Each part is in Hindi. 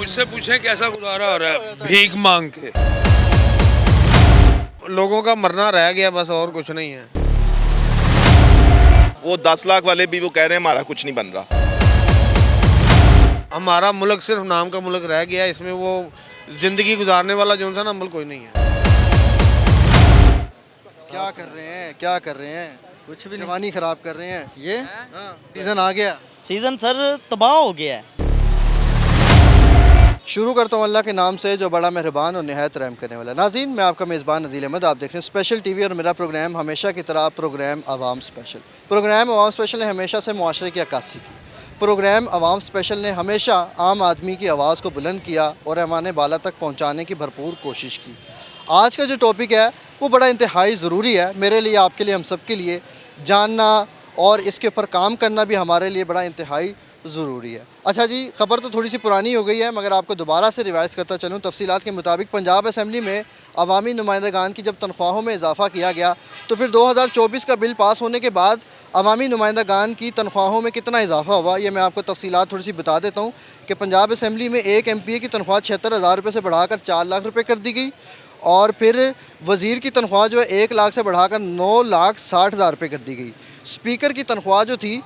मुझसे पूछें कैसा गुजारा हो रहा है भीख मांग के। लोगों का मरना रह गया बस, और कुछ नहीं है। वो 10 लाख वाले भी वो कह रहे हैं हमारा कुछ नहीं बन रहा। हमारा मुल्क सिर्फ नाम का मुल्क रह गया, इसमें वो जिंदगी गुजारने वाला जो था ना अमल कोई नहीं है। क्या कर रहे हैं, क्या कर रहे हैं? कुछ भी नहीं। जवानी खराब कर रहे हैं। ये सीजन आ गया। सीजन सर तबाह हो गया है। शुरू करता हूँ अल्लाह के नाम से जो बड़ा मेहरबान और निहायत रहम करने वाला। नाज़रीन, मैं आपका मेज़बान अदील अहमद, आप देख रहे हैं स्पेशल टीवी और मेरा प्रोग्राम हमेशा की तरह प्रोग्राम आवाम स्पेशल। प्रोग्राम आवाम स्पेशल ने हमेशा से मुआशरे की अक्कासी की। प्रोग्राम आवाम स्पेशल ने हमेशा आम आदमी की आवाज़ को बुलंद किया और ऐवान बाला तक पहुँचाने की भरपूर कोशिश की। आज का जो टॉपिक है वो बड़ा इंतहाई ज़रूरी है मेरे लिए, आपके लिए, हम सब के लिए। जानना और इसके ऊपर काम करना भी हमारे लिए बड़ा इंतहाई ज़रूरी है। अच्छा जी, ख़बर तो थोड़ी सी पुरानी हो गई है मगर आपको दोबारा से रिवाइज़ करता चलूँ। तफसीलात के मुताबिक पंजाब असम्बली में अवामी नुमाइंदगान की जब तनख्वाहों में इजाफ़ा किया गया तो फिर 2024 का बिल पास होने के बाद अवामी नुमाइंदगान की तनख्वाहों में कितना इजाफ़ा हुआ, ये मैं आपको तफसीलात थोड़ी सी बता देता हूँ कि पंजाब असम्बली में एक MP की तनख्वाह 76,000 रुपये से बढ़ाकर 4 लाख रुपये कर दी गई और फिर वज़ीर की तनख्वाह जो है 1 लाख से बढ़ाकर 9,60,000 रुपये कर दी गई। स्पीकर की तनख्वाह जो थी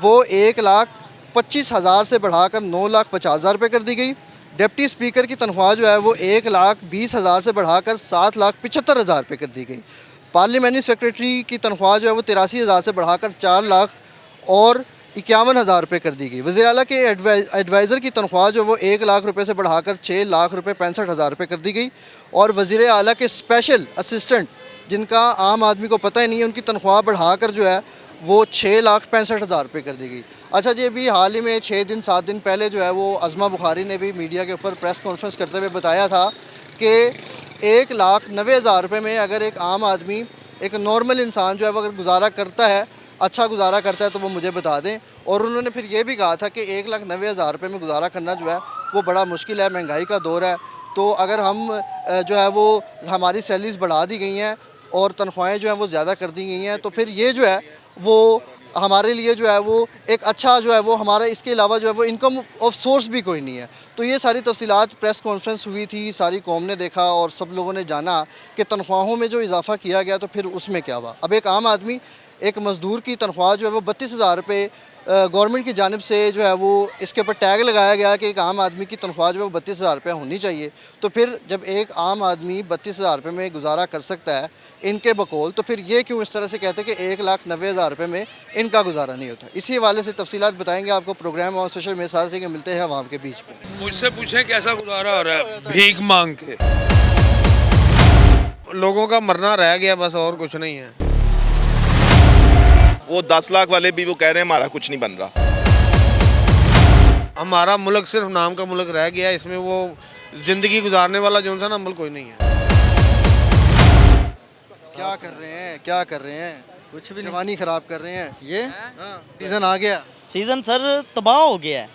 वो 1,25,000 से बढ़ाकर 9,50,000 रुपये कर दी गई। डिप्टी स्पीकर की तनख्वाह जो है वो 1,20,000 से बढ़ाकर 7,75,000 रुपये कर दी गई। पार्लियामेंट्री सेक्रेटरी की तनख्वाह जो है वो 83,000 से बढ़ाकर 4,51,000 रुपये कर दी गई। वज़ीर आला के एडवाइज़र की तनख्वाह जो वो 1 लाख रुपये से बढ़ाकर 6 लाख रुपये 65,000 रुपये कर दी गई। और वज़ीर आला के स्पेशल असिस्टेंट जिनका आम आदमी को पता ही नहीं है, उनकी तनख्वाह बढ़ाकर जो है वो 6,65,000 रुपये कर दी गई। अच्छा जी, अभी हाल ही में 6 दिन 7 दिन पहले जो है वो अज़मा बुखारी ने भी मीडिया के ऊपर प्रेस कॉन्फ्रेंस करते हुए बताया था कि 1,90,000 रुपये में अगर एक आम आदमी, एक नॉर्मल इंसान जो है वो अगर गुजारा करता है, अच्छा गुजारा करता है तो वो मुझे बता दें। और उन्होंने फिर ये भी कहा था कि 1,90,000 रुपये में गुजारा करना जो है वो बड़ा मुश्किल है, महंगाई का दौर है। तो अगर हम जो है वो हमारी सैलरीज बढ़ा दी गई हैं और तनख्वाहें जो हैं वो ज़्यादा कर दी गई हैं तो फिर ये जो है वो हमारे लिए जो है वो एक अच्छा जो है वो हमारा, इसके अलावा जो है वो इनकम ऑफ सोर्स भी कोई नहीं है। तो ये सारी तफसीलात प्रेस कॉन्फ्रेंस हुई थी, सारी कौम ने देखा और सब लोगों ने जाना कि तनख्वाहों में जो इजाफ़ा किया गया तो फिर उसमें क्या हुआ। अब एक आम आदमी, एक मज़दूर की तनख्वाह जो है वो 32,000 रुपये गवर्नमेंट की जानिब से जो है वो इसके ऊपर टैग लगाया गया कि एक आम आदमी की तनख्वाह जो है वो 32,000 रुपये होनी चाहिए। तो फिर जब एक आम आदमी 32,000 रुपये में गुजारा कर सकता है इनके बकौल, तो फिर ये क्यों इस तरह से कहते हैं कि 1,90,000 रुपये में इनका गुजारा नहीं होता। इसी हवाले से तफसीलात बताएंगे आपको प्रोग्राम और सोशल मेरे साथ के मिलते हैं आवाम के बीच में। मुझसे पूछें कैसा गुजारा हो रहा है भीख मांग के। लोगों का मरना रह गया बस, और कुछ नहीं है। वो 10 लाख वाले भी वो कह रहे हैं हमारा कुछ नहीं बन रहा। हमारा मुल्क सिर्फ नाम का मुल्क रह गया, इसमें वो जिंदगी गुजारने वाला जो था ना अमल कोई नहीं है। क्या कर रहे हैं, क्या कर रहे हैं? कुछ भी नहीं। जवानी खराब कर रहे हैं। ये सीजन आ गया। सीजन सर तबाह हो गया है।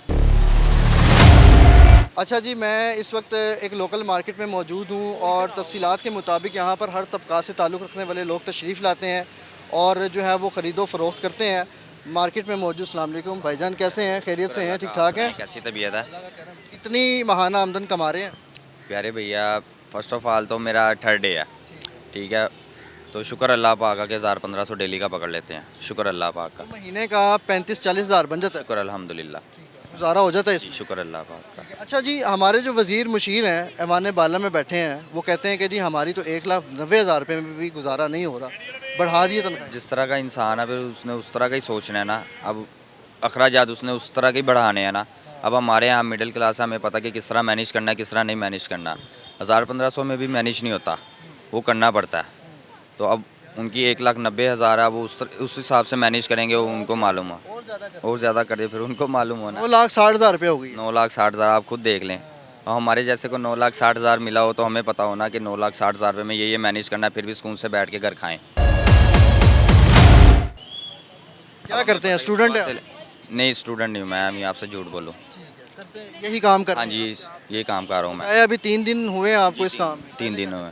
अच्छा जी, मैं इस वक्त एक लोकल मार्केट में मौजूद हूँ और तफसीलात के मुताबिक यहाँ पर हर तबका से ताल्लुक़ रखने वाले लोग तशरीफ़ लाते हैं और जो है वो ख़रीदो फ़रोख्त करते हैं। मार्केट में मौजूद। अस्सलाम वालेकुम भाईजान, कैसे हैं? खैरियत से हैं? ठीक ठाक हैं? कैसी तबीयत है? कितनी माहाना आमदन कमा रहे हैं? प्यारे भैया, फ़र्स्ट ऑफ ऑल तो मेरा 3rd डे है, ठीक है। तो शुक्र अल्लाह पाक का कि 1,000-1,500 डेली का पकड़ लेते हैं। शुक्र अल्लाह पाक का। महीने का 35-40 हज़ार बन जाता है, शुक्र अल्हम्दुलिल्लाह, गुजारा हो जाता है इसमें। शुक्र अल्लाह पाक का। अच्छा जी, हमारे जो वज़ीर मुशीर हैं ऐवान बाला में बैठे हैं, वो कहते हैं कि जी हमारी तो 1,90,000 रुपये में भी गुजारा नहीं हो रहा, बढ़ा दिए तनख्वाह। जिस तरह का इंसान है फिर उसने उस तरह का ही सोचना है ना। अब अखराजात उसने उस तरह के ही बढ़ाने हैं ना। अब हमारे यहाँ मिडिल क्लास है, हमें पता कि किस तरह मैनेज करना है, किस तरह नहीं मैनेज करना। 1,000-1,500 में भी मैनेज नहीं होता, वो करना पड़ता है। तो अब उनकी 1,90,000 है, वो उस हिसाब से मैनेज करेंगे, वो उनको मालूम है। और ज़्यादा कर दे फिर उनको मालूम होना। 9,60,000 रुपये हो गई। 9,60,000 आप खुद देख लें। और हमारे जैसे को 9,60,000 मिला हो तो हमें पता होना कि 9,60,000 रुपये में ये मैनेज करना है, फिर भी सुकून से बैठ के घर खाएं। क्या करते हैं? स्टूडेंट है? नहीं, स्टूडेंट नहीं हूँ मैं, अभी आपसे झूठ बोलूँ। यही काम कर हाँ जी, ये काम कर रहा हूँ मैं। अभी 3 दिन हुए हैं आपको इस काम में? 3 दिन हुए।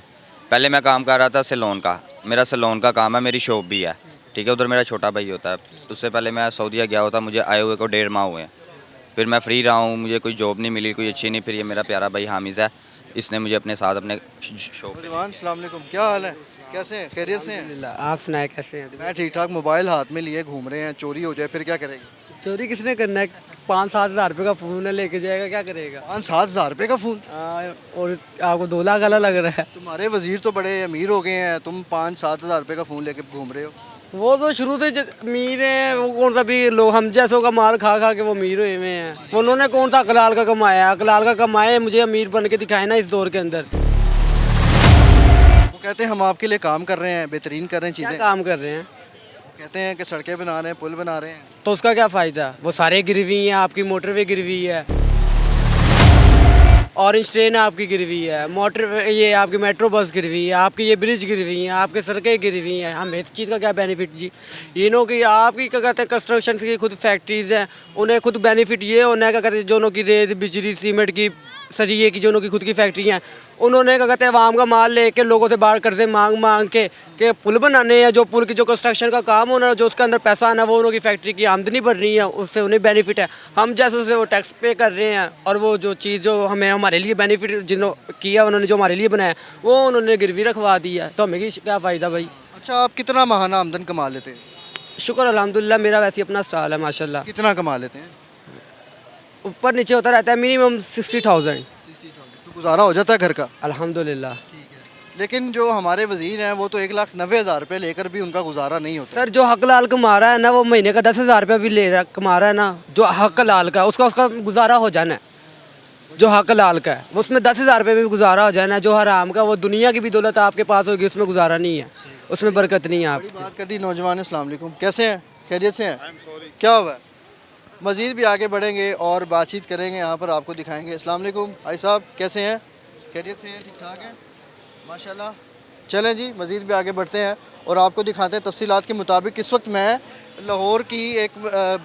पहले मैं काम कर रहा था सैलून का, मेरा सैलून का काम है, मेरी शॉप भी है, ठीक है। उधर मेरा छोटा भाई होता है। उससे पहले मैं सऊदीया गया होता, मुझे आए हुए को 1.5 माह हुए हैं। फिर मैं फ्री रहा हूँ, मुझे कोई जॉब नहीं मिली, कोई अच्छी नहीं। फिर ये मेरा प्यारा भाई हामिज़ है, इसने मुझे अपने साथ अपने शॉप नौजवान अस्सलाम वालेकुम, क्या हाल है, कैसे हैं, खैरियत से हैं? अल्हम्दुलिल्लाह। आप सुनाए कैसे हैं? मैं ठीक ठाक। मोबाइल हाथ में लिए घूम रहे हैं, चोरी हो जाए फिर क्या करेंगे? चोरी किसने करना है? 5-7 हज़ार रुपये का फ़ोन है, लेके जाएगा, क्या करेगा? 5-7 हज़ार रुपये का फ़ोन? और आपको 2 लाख वाला लग रहा है। तुम्हारे वजीर तो बड़े अमीर हो गए हैं, तुम 5-7 हज़ार रुपये का फ़ोन लेके घूम रहे हो। वो तो शुरू से अमीर हैं, वो कौन सा भी लोग हम जैसों का माल खा खा के वो अमीर हुए हुए हैं। उन्होंने कौन सा हकलाल का कमाया? हकलाल का कमाए, मुझे अमीर बन के दिखाए ना इस दौर के अंदर। वो कहते हैं हम आपके लिए काम कर रहे हैं, बेहतरीन कर रहे हैं क्या चीज़ें। काम कर रहे हैं? वो कहते हैं कि सड़कें बना रहे हैं, पुल बना रहे हैं। तो उसका क्या फ़ायदा? वो सारे गिरवी हैं, आपकी मोटरवे गिरवी है, ऑरेंज ट्रेन आपकी गिरवी है, मोटर ये आपकी मेट्रो बस गिरवी है, आपकी ये ब्रिज गिरवी है, आपके सड़कें गिरवी हैं। हमें इस चीज़ का क्या बेनिफिट जी? इन्हों की आपकी क्या कहते हैं कंस्ट्रक्शन की खुद फैक्ट्रीज़ हैं, उन्हें खुद बेनिफिट ये होना है क्या कहते हैं जोनों की रेत बिजली सीमेंट की सरिये की जोनों की खुद की फैक्ट्री हैं। उन्होंने क्या कहते हैं आवाम का माल लेके लोगों से बाहर कर्जे मांग मांग के पुल बनाने हैं, जो पुल की जो कंस्ट्रक्शन का काम होना है, जो उसके अंदर पैसा आना, वो उनकी फैक्ट्री की आमदनी बढ़ रही है, उससे उन्हें बेनिफिट है। हम जैसे उसे वो टैक्स पे कर रहे हैं, और वो जो चीज़ जो हमें हमारे लिए बेनिफिट जिन्होंने किया, उन्होंने जो हमारे लिए बनाया वो उन्होंने गिरवी रखवा दी है, तो हमें क्या फ़ायदा भाई? अच्छा, आप कितना माहाना आमदन कमा लेते हैं? शुक्र अल्हम्दुलिल्लाह, मेरा वैसे ही अपना स्टॉल है माशाल्लाह। कितना कमा लेते हैं? ऊपर नीचे होता रहता है, मिनिमम 60,000 तो गुजारा हो जाता है घर का? अल्हम्दुलिल्लाह। लेकिन जो हमारे वजीर हैं वो तो 1,90,000 रुपये लेकर भी उनका गुजारा नहीं होता। सर जो हक लाल कमा रहा है ना, वो महीने का 10,000 रुपया भी ले रहा कमा रहा है ना, जो हक लाल का उसका गुजारा हो जाना है। जो हक लाल का है वो उसमें 10,000 रुपये में भी गुजारा हो जाना है। जो हराम का वो दुनिया की भी दौलत आपके पास होगी, उसमें गुजारा नहीं है, उसमें बरकत नहीं है। आप बड़ी बात कर दी नौजवान। अस्सलाम वालेकुम, कैसे हैं, खैरियत से हैं? क्या हुआ है? मज़ीद भी आगे बढ़ेंगे और बातचीत करेंगे, यहाँ पर आपको दिखाएंगे। अस्सलाम वालेकुम भाई साहब, कैसे हैं, खैरियत से हैं, ठीक ठाक हैं माशाल्लाह। चलें जी, मज़ीद भी आगे बढ़ते हैं और आपको दिखाते हैं तफसीलात के मुताबिक। इस वक्त मैं लाहौर की एक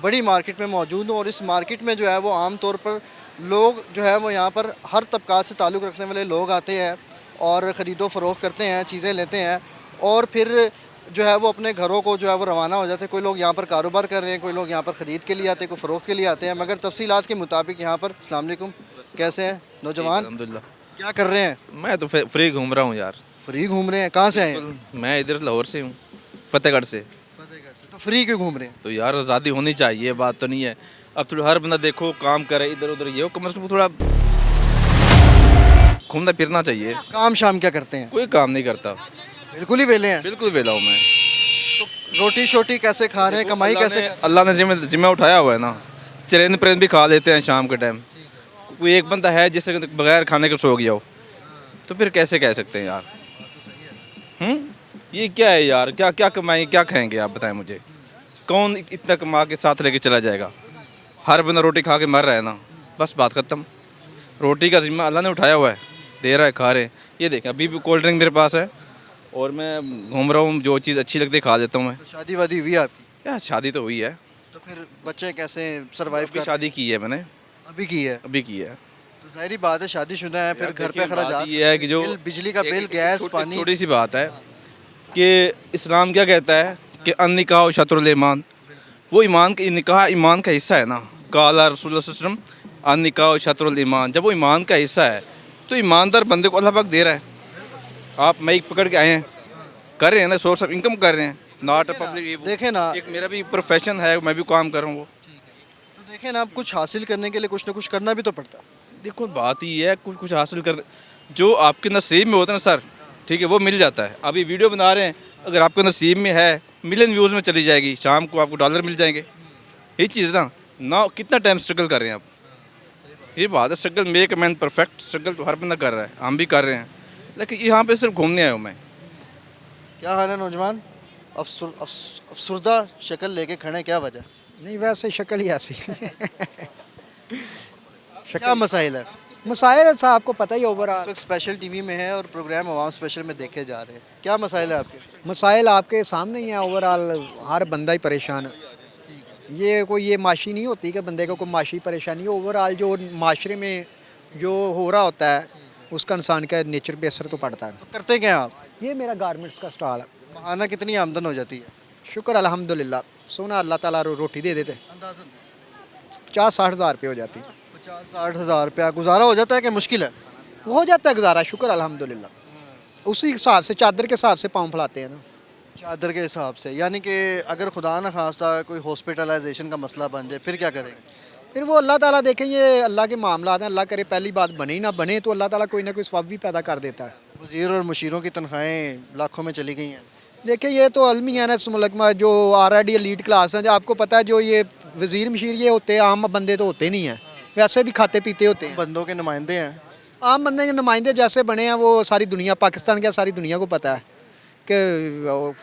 बड़ी मार्केट में मौजूद हूँ और इस मार्केट में जो है वो आम तौर पर लोग जो है वो यहाँ पर हर तबका से ताल्लुक़ रखने वाले लोग आते हैं और ख़रीदो फ़रोख्त करते हैं, चीज़ें लेते हैं और फिर जो है वो अपने घरों को जो है वो रवाना हो जाते हैं। कोई लोग यहाँ पर कारोबार कर रहे हैं, कोई लोग यहाँ पर ख़रीद के लिए आते हैं, कोई फ़रोख्त के लिए आते हैं। मगर तफसीलात के मुताबिक यहाँ पर। अस्सलाम वालेकुम, कैसे हैं नौजवान, अल्हम्दुलिल्लाह। क्या कर रहे हैं? मैं तो फ्री घूम रहा हूँ यार। फ्री घूम रहे हैं? कहाँ से आए हैं? मैं इधर लाहौर से हूँ, फतेहगढ़ से। तो फ्री क्यों घूम रहे हैं? तो यार आज़ादी होनी चाहिए, बात तो नहीं है। अब थोड़ा हर बंदा देखो काम करे इधर उधर, ये हो कम से कम थोड़ा घूमना फिरना चाहिए। काम शाम क्या करते हैं? कोई काम नहीं करता, बिल्कुल ही वेले हैं। बिल्कुल वेला हूँ मैं। रोटी शोटी कैसे खा रहे हैं, कमाई कैसे कर? अल्लाह ने जिम्मा उठाया हुआ है ना, चरेंद परेंद भी खा लेते हैं शाम के टाइम। कोई एक बंदा है जिससे बगैर खाने के सो गया हो, तो फिर कैसे कह सकते हैं यार? ये क्या है यार, क्या क्या कमाएं, क्या खाएंगे आप बताएं मुझे? कौन इतना कमा के साथ लेके चला जाएगा? हर बंदा रोटी खा के मर रहा है ना, बस बात ख़त्म। रोटी का जिम्मा अल्लाह ने उठाया हुआ है, दे रहा है, खा रहे हैं। ये देखें अभी भी कोल्ड ड्रिंक मेरे पास है और मैं घूम रहा हूँ, जो चीज़ अच्छी लगती है खा लेता हूँ मैं। तो शादी वादी हुई आपकी? यार शादी तो हुई है, तो फिर बच्चे कैसे सरवाइव अभी कर? शादी की है मैंने, अभी की है? अभी की है। तो जाहिर बात है शादीशुदा है, फिर यार घर पे देखिए, खर्चात, बात ये है कि जो बिजली का बिल, गैस, पानी। छोटी सी बात है कि इस्लाम क्या कहता है कि अन-निकाह शतरुल ईमान। वो ईमान का निकाह ईमान का हिस्सा है ना। काला रसूलुल्लाह सल्लल्लाहु अलैहि वसल्लम अन-निकाह शतरुल ईमान। जब वो ईमान का हिस्सा है तो ईमानदार बंदे को अल्लाह पाक दे रहा है। आप माइक पकड़ के आए हैं, कर रहे हैं ना, सोर्स ऑफ इनकम कर रहे हैं, नॉट पब्लिक। देखें ना, एक मेरा भी प्रोफेशन है, मैं भी काम कर रहा हूँ वो। तो देखें ना, आप कुछ हासिल करने के लिए कुछ ना कुछ करना भी तो पड़ता है। देखो बात ये है, कुछ कुछ हासिल कर, जो आपके नसीब में होता है ना सर, ठीक है, वो मिल जाता है। अभी वीडियो बना रहे हैं, अगर आपके नसीब में है मिलियन व्यूज़ में चली जाएगी, शाम को आपको डॉलर मिल जाएंगे। यही चीज़ है ना, कितना टाइम स्ट्रगल कर रहे हैं आप, ये बात है। Struggle make a man perfect, struggle तो हर बंदा कर रहा है, हम भी कर रहे हैं, लेकिन यहाँ पे सिर्फ घूमने आया हूँ मैं। क्या हाल है नौजवान? अफसुर्दा शक्ल लेके खड़े, क्या वजह? नहीं वैसे शक्ल ही ऐसी क्या मसाइल है? मसाइल साहब आपको पता ही ओवरऑल। इस वक्त स्पेशल टीवी में है और प्रोग्राम अवाम स्पेशल में देखे जा रहे हैं। क्या मसाइल है आपके? मसाइल आपके सामने ही हैं ओवरऑल, हर बंदा ही परेशान है। ये कोई ये माशी नहीं होती कि बंदे को कोई माशी परेशानी, ओवरऑल जो माशरे में जो हो रहा होता है उसका इंसान का नेचर पे असर तो पड़ता है। तो करते क्या आप? ये मेरा गारमेंट्स का स्टॉल है। माहाना कितनी आमदन हो जाती है? शुक्र अल्हम्दुलिल्लाह, सोना अल्लाह ताला रोटी दे देते। 50-60 हज़ार रुपये हो जाती है। 50-60 हज़ार रुपया गुजारा हो जाता है कि मुश्किल है? हो जाता है गुजारा, शुक्र अल्हम्दुलिल्लाह। उसी हिसाब से चादर के हिसाब से पाँव फैलाते हैं ना। चादर के हिसाब से, यानी कि अगर खुदा न खास्ता कोई हॉस्पिटलाइजेशन का मसला बन जाए फिर क्या करेंगे? फिर वो अल्लाह ताला देखें, ये अल्लाह के मामला हैं। अल्लाह करे पहली बात बने ही ना बने तो अल्लाह ताला कोई ना कोई सवाब भी पैदा कर देता है। वज़ीर और मुशीरों की तनख्वाहें लाखों में चली गई हैं। देखिए ये तो अलमी है ना इस मुल्क में, जो ऑलरेडी एलीट क्लास हैं। जो आपको पता है जो ये वज़ीर मशीर ये होते हैं, आम बंदे तो होते नहीं हैं, वैसे भी खाते पीते होते हैं। बंदों के नुमाइंदे हैं। आम बंदे के नुमाइंदे जैसे बने हैं वो सारी दुनिया, पाकिस्तान क्या सारी दुनिया को पता है कि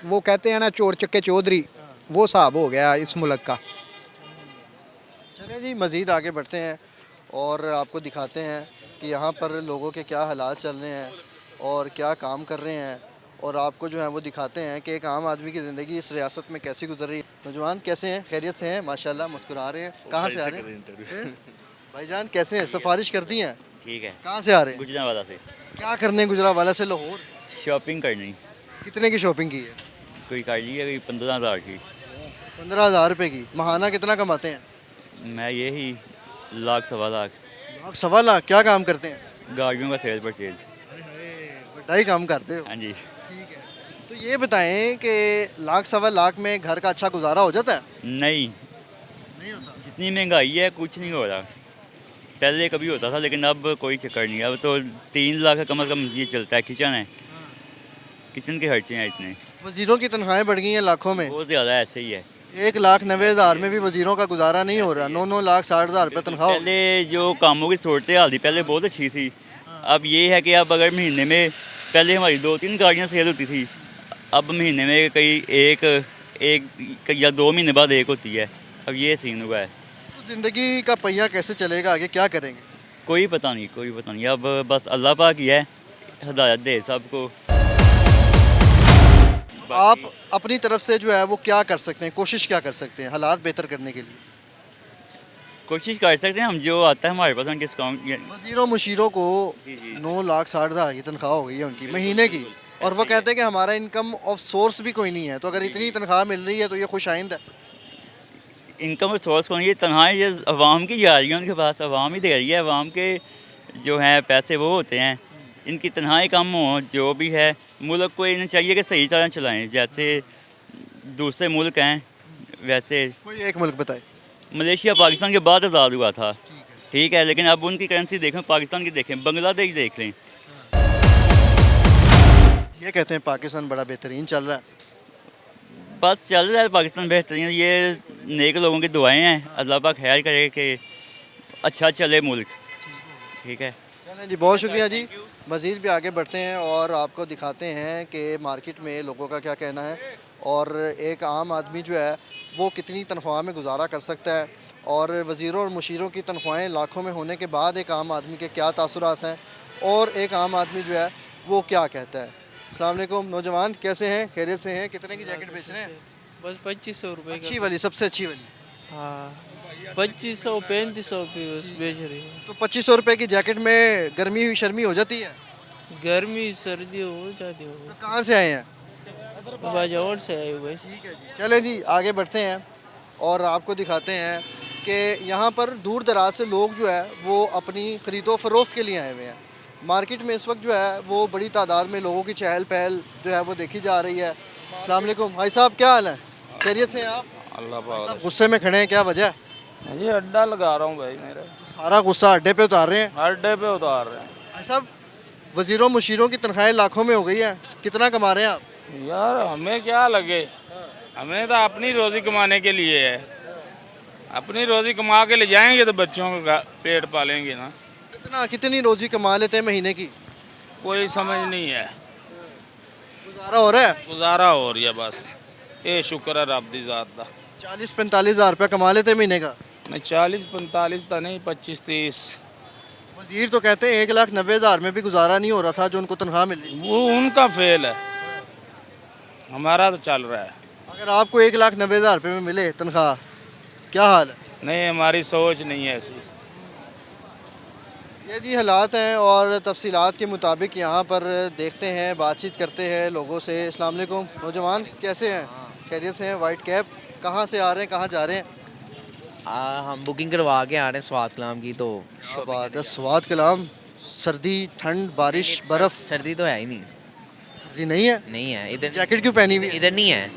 वो कहते हैं ना चोर चक्के चौधरी, वो हिसाब हो गया इस मुल्क का। चलिए जी, मज़ीद आगे बढ़ते हैं और आपको दिखाते हैं कि यहाँ पर लोगों के क्या हालात चल रहे हैं और क्या काम कर रहे हैं, और आपको जो है वो दिखाते हैं कि एक आम आदमी की ज़िंदगी इस रियासत में कैसी गुजर रही है। नौजवान कैसे हैं? खैरियत से हैं? माशाल्लाह मुस्कुरा रहे हैं। कहाँ से आ रहे हैं भाईजान? कैसे हैं? सिफारिश कर दी हैं? ठीक है। कहाँ से आ रहे हैं? गुजरावाला से। क्या करने गुजरावाला से लाहौर? शॉपिंग करनी। कितने की शॉपिंग की है? कोई कर ली है, कोई 15,000 की। 15,000 रुपये की। महाना कितना कमाते हैं? मैं यही लाख सवा लाख। लाख सवा लाख? क्या काम करते हैं? गाड़ियों का सेल परचेज। बड़ा ही काम करते हो। हाँ जी। ठीक है, तो ये बताएं कि लाख सवा लाख में घर का अच्छा गुजारा हो जाता है? नहीं होता। जितनी महंगाई है कुछ नहीं हो रहा। पहले कभी होता था लेकिन अब कोई चक्कर नहीं है। अब तो 3 लाख कम से कम ये चलता है। किचन है, किचन के खर्चे हैं इतने। वजीरों की तनख्वाहें बढ़ गई हैं लाखों में। बहुत ज़्यादा ऐसे ही है। 1,90,000 में भी वजीरों का गुजारा नहीं हो रहा। 9 लाख 60,000 रुपये तनख्वाह हो गई। पहले जो कामों की सूरत हाल थी पहले बहुत अच्छी थी। अब ये है कि अब अगर महीने में, पहले हमारी 2-3 गाड़ियाँ सेल होती थी, अब महीने में कई एक या 2 महीने बाद एक होती है। अब ये सीन हुआ है। तो ज़िंदगी का पहिया कैसे चलेगा? आगे क्या करेंगे? कोई पता नहीं, कोई पता नहीं। अब बस अल्लाह पाक ही है, हिदायत दे सबको। आप अपनी तरफ से जो है वो क्या कर सकते हैं, कोशिश क्या कर सकते हैं हालात बेहतर करने के लिए? कोशिश कर सकते हैं हम, जो आता है हमारे पास उनके डिस्काउंट। वजीरों मुशीरों को जी, जी। 9 लाख 60,000 की तनख्वाह हो गई है उनकी महीने की, और वो कहते हैं कि हमारा इनकम ऑफ सोर्स भी कोई नहीं है। तो अगर इतनी तनख्वाह मिल रही है तो ये खुश आइंद है। इनकम और सोर्स कौन, ये तनख्वाहें ये अवाम की जा रही है उनके पास, अवाम ही दे रही है। अवाम के जो हैं पैसे वो होते हैं। इनकी तनख्वाहें कम हो, जो भी है मुल्क को इन्हें चाहिए कि सही तरह चलाएं। जैसे दूसरे मुल्क हैं वैसे। कोई एक मुल्क बताए। मलेशिया पाकिस्तान के बाद आज़ाद हुआ था, ठीक है, लेकिन अब उनकी करेंसी देखें, पाकिस्तान की देखें, बांग्लादेश देख लें। ये कहते हैं पाकिस्तान बड़ा बेहतरीन चल रहा है। बस चल रहा है पाकिस्तान बेहतरीन। ये नेक लोगों की दुआएं हैं, अल्लाह पाक खैर करे कि अच्छा चले मुल्क। ठीक है, चलें जी, बहुत शुक्रिया जी। मज़ीद भी आगे बढ़ते हैं और आपको दिखाते हैं कि मार्केट में लोगों का क्या कहना है, और एक आम आदमी जो है वो कितनी तनख्वाह में गुजारा कर सकता है, और वज़ीरों और मुशीरों की तनख्वाहें लाखों में होने के बाद एक आम आदमी के क्या तासुरात हैं, और एक आम आदमी जो है वो क्या कहता है। अस्सलाम वालेकुम नौजवान, कैसे हैं? खैरियत से हैं? कितने की जैकेट बेच रहे हैं? बस 2500 रुपये अच्छी वाली, सबसे अच्छी वाली? हाँ, 2500-3500 की बस बेच रही है। तो 2500 रुपये की जैकेट में गर्मी हुई शर्मी हो जाती है? गर्मी सर्दी हो जाती हो। तो कहाँ से आए हैं? बाजावर से आए हुए। चलें जी, आगे बढ़ते हैं और आपको दिखाते हैं कि यहाँ पर दूर दराज से लोग जो है वो अपनी ख़रीदो फरोख्त के लिए आए हुए हैं। मार्केट में इस वक्त जो है वो बड़ी तादाद में लोगों की चहल पहल जो है वो देखी जा रही है। अस्सलाम वालेकुम भाई साहब, क्या हाल है? खैरियत से हैं आप? अल्लाह पाक। गुस्से में खड़े हैं, क्या वजह? ये अड्डा लगा रहा हूँ भाई, मेरा सारा गुस्सा अड्डे पे उतार रहे हैं? अड्डे पे उतार रहे हैं भाई साहब। वज़ीरों मुशीरों की तनख्वाहें लाखों में हो गई है, कितना कमा रहे हैं आप? यार हमें क्या लगे, हमें तो अपनी रोज़ी कमाने के लिए है। अपनी रोज़ी कमा के ले जाएंगे तो बच्चों का पेट पालेंगे ना। कितनी रोज़ी कमा लेते हैं महीने की? कोई समझ नहीं है। गुजारा हो रहा है? गुजारा हो रही है बस, ये शुक्र है रब दी ज़ात दा। 40-45 हज़ार रुपया कमा लेते हैं महीने का? नहीं, 40-45 तो नहीं, 25-30। वज़ीर तो कहते हैं 1,90,000 में भी गुजारा नहीं हो रहा था जो उनको तनख्वाह मिल रही। वो उनका फेल है, हमारा तो चल रहा है। अगर आपको 1,90,000 रुपये में मिले तनख्वाह, क्या हाल है? नहीं, हमारी सोच नहीं है ऐसी। ये जी हालात हैं, और तफसीलात के मुताबिक यहाँ पर देखते हैं, बातचीत करते हैं लोगों से। अस्सलाम वालेकुम नौजवान, कैसे हैं? खैरियत से हैं? वाइट कैप, कहाँ से आ रहे हैं, कहाँ जा रहे हैं? हम बुकिंग करवा के आ रहे हैं स्वाद कलाम की, तो क्या बात है, स्वाद कलाम। सर्दी, ठंड, बारिश, बर्फ। सर्दी तो है ही नहीं, सर्दी नहीं है? नहीं है इधर। जैकेट क्यों पहनी हुई है? इधर नहीं है,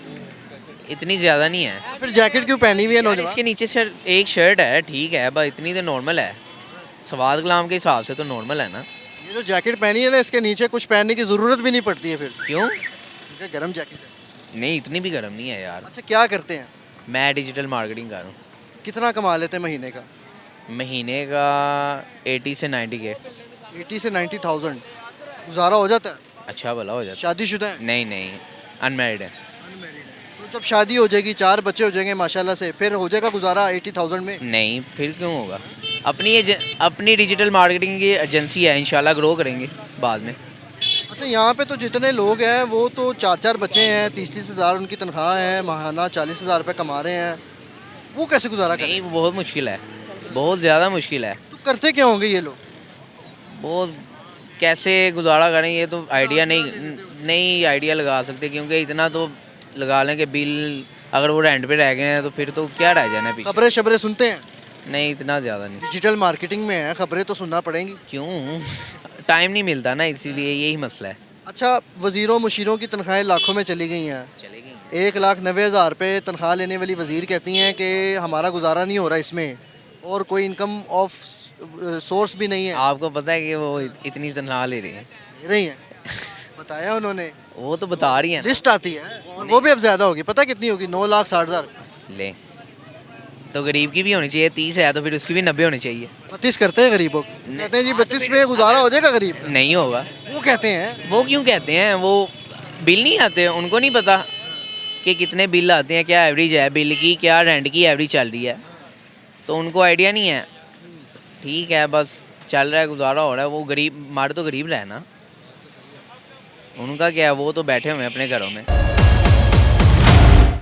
इतनी ज़्यादा नहीं है। फिर जैकेट क्यों पहनी हुई है यार नौजवान? इसके नीचे एक शर्ट है, ठीक है, बस इतनी तो नॉर्मल है। स्वाद कलाम के हिसाब से तो नॉर्मल है ना। ये जो जैकेट पहनी है ना, इसके नीचे कुछ पहनने की ज़रूरत भी नहीं पड़ती है फिर, क्यों? क्योंकि गर्म जैकेट है। नहीं इतनी भी गर्म नहीं है यार। अच्छा, क्या करते हैं? मैं डिजिटल मार्केटिंग कर रहा हूँ। कितना कमा लेते हैं महीने का? महीने का 80 से 90 के। 80 से 90,000 गुजारा हो जाता है? अच्छा भला हो जाता शादीशुदा है? है। नहीं अनमैरिड है। तो जब शादी हो जाएगी, 4 बच्चे हो जाएंगे माशाल्लाह से, फिर हो जाएगा गुजारा 80,000 में? नहीं फिर क्यों होगा। अपनी डिजिटल मार्केटिंग की एजेंसी है, इंशाल्लाह ग्रो करेंगे बाद में। अच्छा, यहाँ पे तो जितने लोग हैं वो तो 4 बच्चे हैं, 30 हज़ार उनकी तनख्वाह है, माहाना 40 हज़ार रुपये कमा रहे हैं, वो कैसे गुजारा करें? नहीं बहुत मुश्किल है, बहुत ज़्यादा मुश्किल है। तो करते क्या होंगे ये लोग? वो कैसे गुजारा करें ये तो आइडिया नहीं आइडिया लगा सकते, क्योंकि इतना तो लगा लें कि बिल अगर वो रेंट पे रह गए हैं तो फिर तो क्या रह जाना पीछे। खबरें शबरें सुनते हैं? नहीं इतना ज़्यादा नहीं। डिजिटल मार्केटिंग में है, खबरें तो सुनना पड़ेंगी। क्यों? टाइम नहीं मिलता ना, इसीलिए यही मसला है। अच्छा, वज़ीरों मुशीरों की तनख्वाहें लाखों में चली गई हैं। 1,90,000 रुपये तनख्वाह लेने वाली वज़ीर कहती हैं कि हमारा गुजारा नहीं हो रहा इसमें, और कोई इनकम ऑफ सोर्स भी नहीं है। आपको पता है कि वो इतनी तनख्वाह ले रही है? ले रही हैं, बताया उन्होंने। वो तो बता रही है, लिस्ट आती है, और वो भी अब ज़्यादा होगी। पता कितनी होगी? 9,60,000। ले तो गरीब की भी होनी चाहिए, 30 है तो फिर उसकी भी 90 होनी चाहिए। 32 करते हैं गरीबों को, कहते हैं जी 32 में गुजारा हो जाएगा गरीब। नहीं होगा। वो कहते हैं। वो क्यों कहते हैं? वो बिल नहीं आते, उनको नहीं पता कि कितने बिल आते हैं, क्या एवरेज है बिल की, क्या रेंट की एवरेज चल रही है, तो उनको आइडिया नहीं है। ठीक है, बस चल रहा है, गुजारा हो रहा है। वो गरीब, हमारे तो गरीब रहे ना, उनका क्या है, वो तो बैठे हुए हैं अपने घरों में।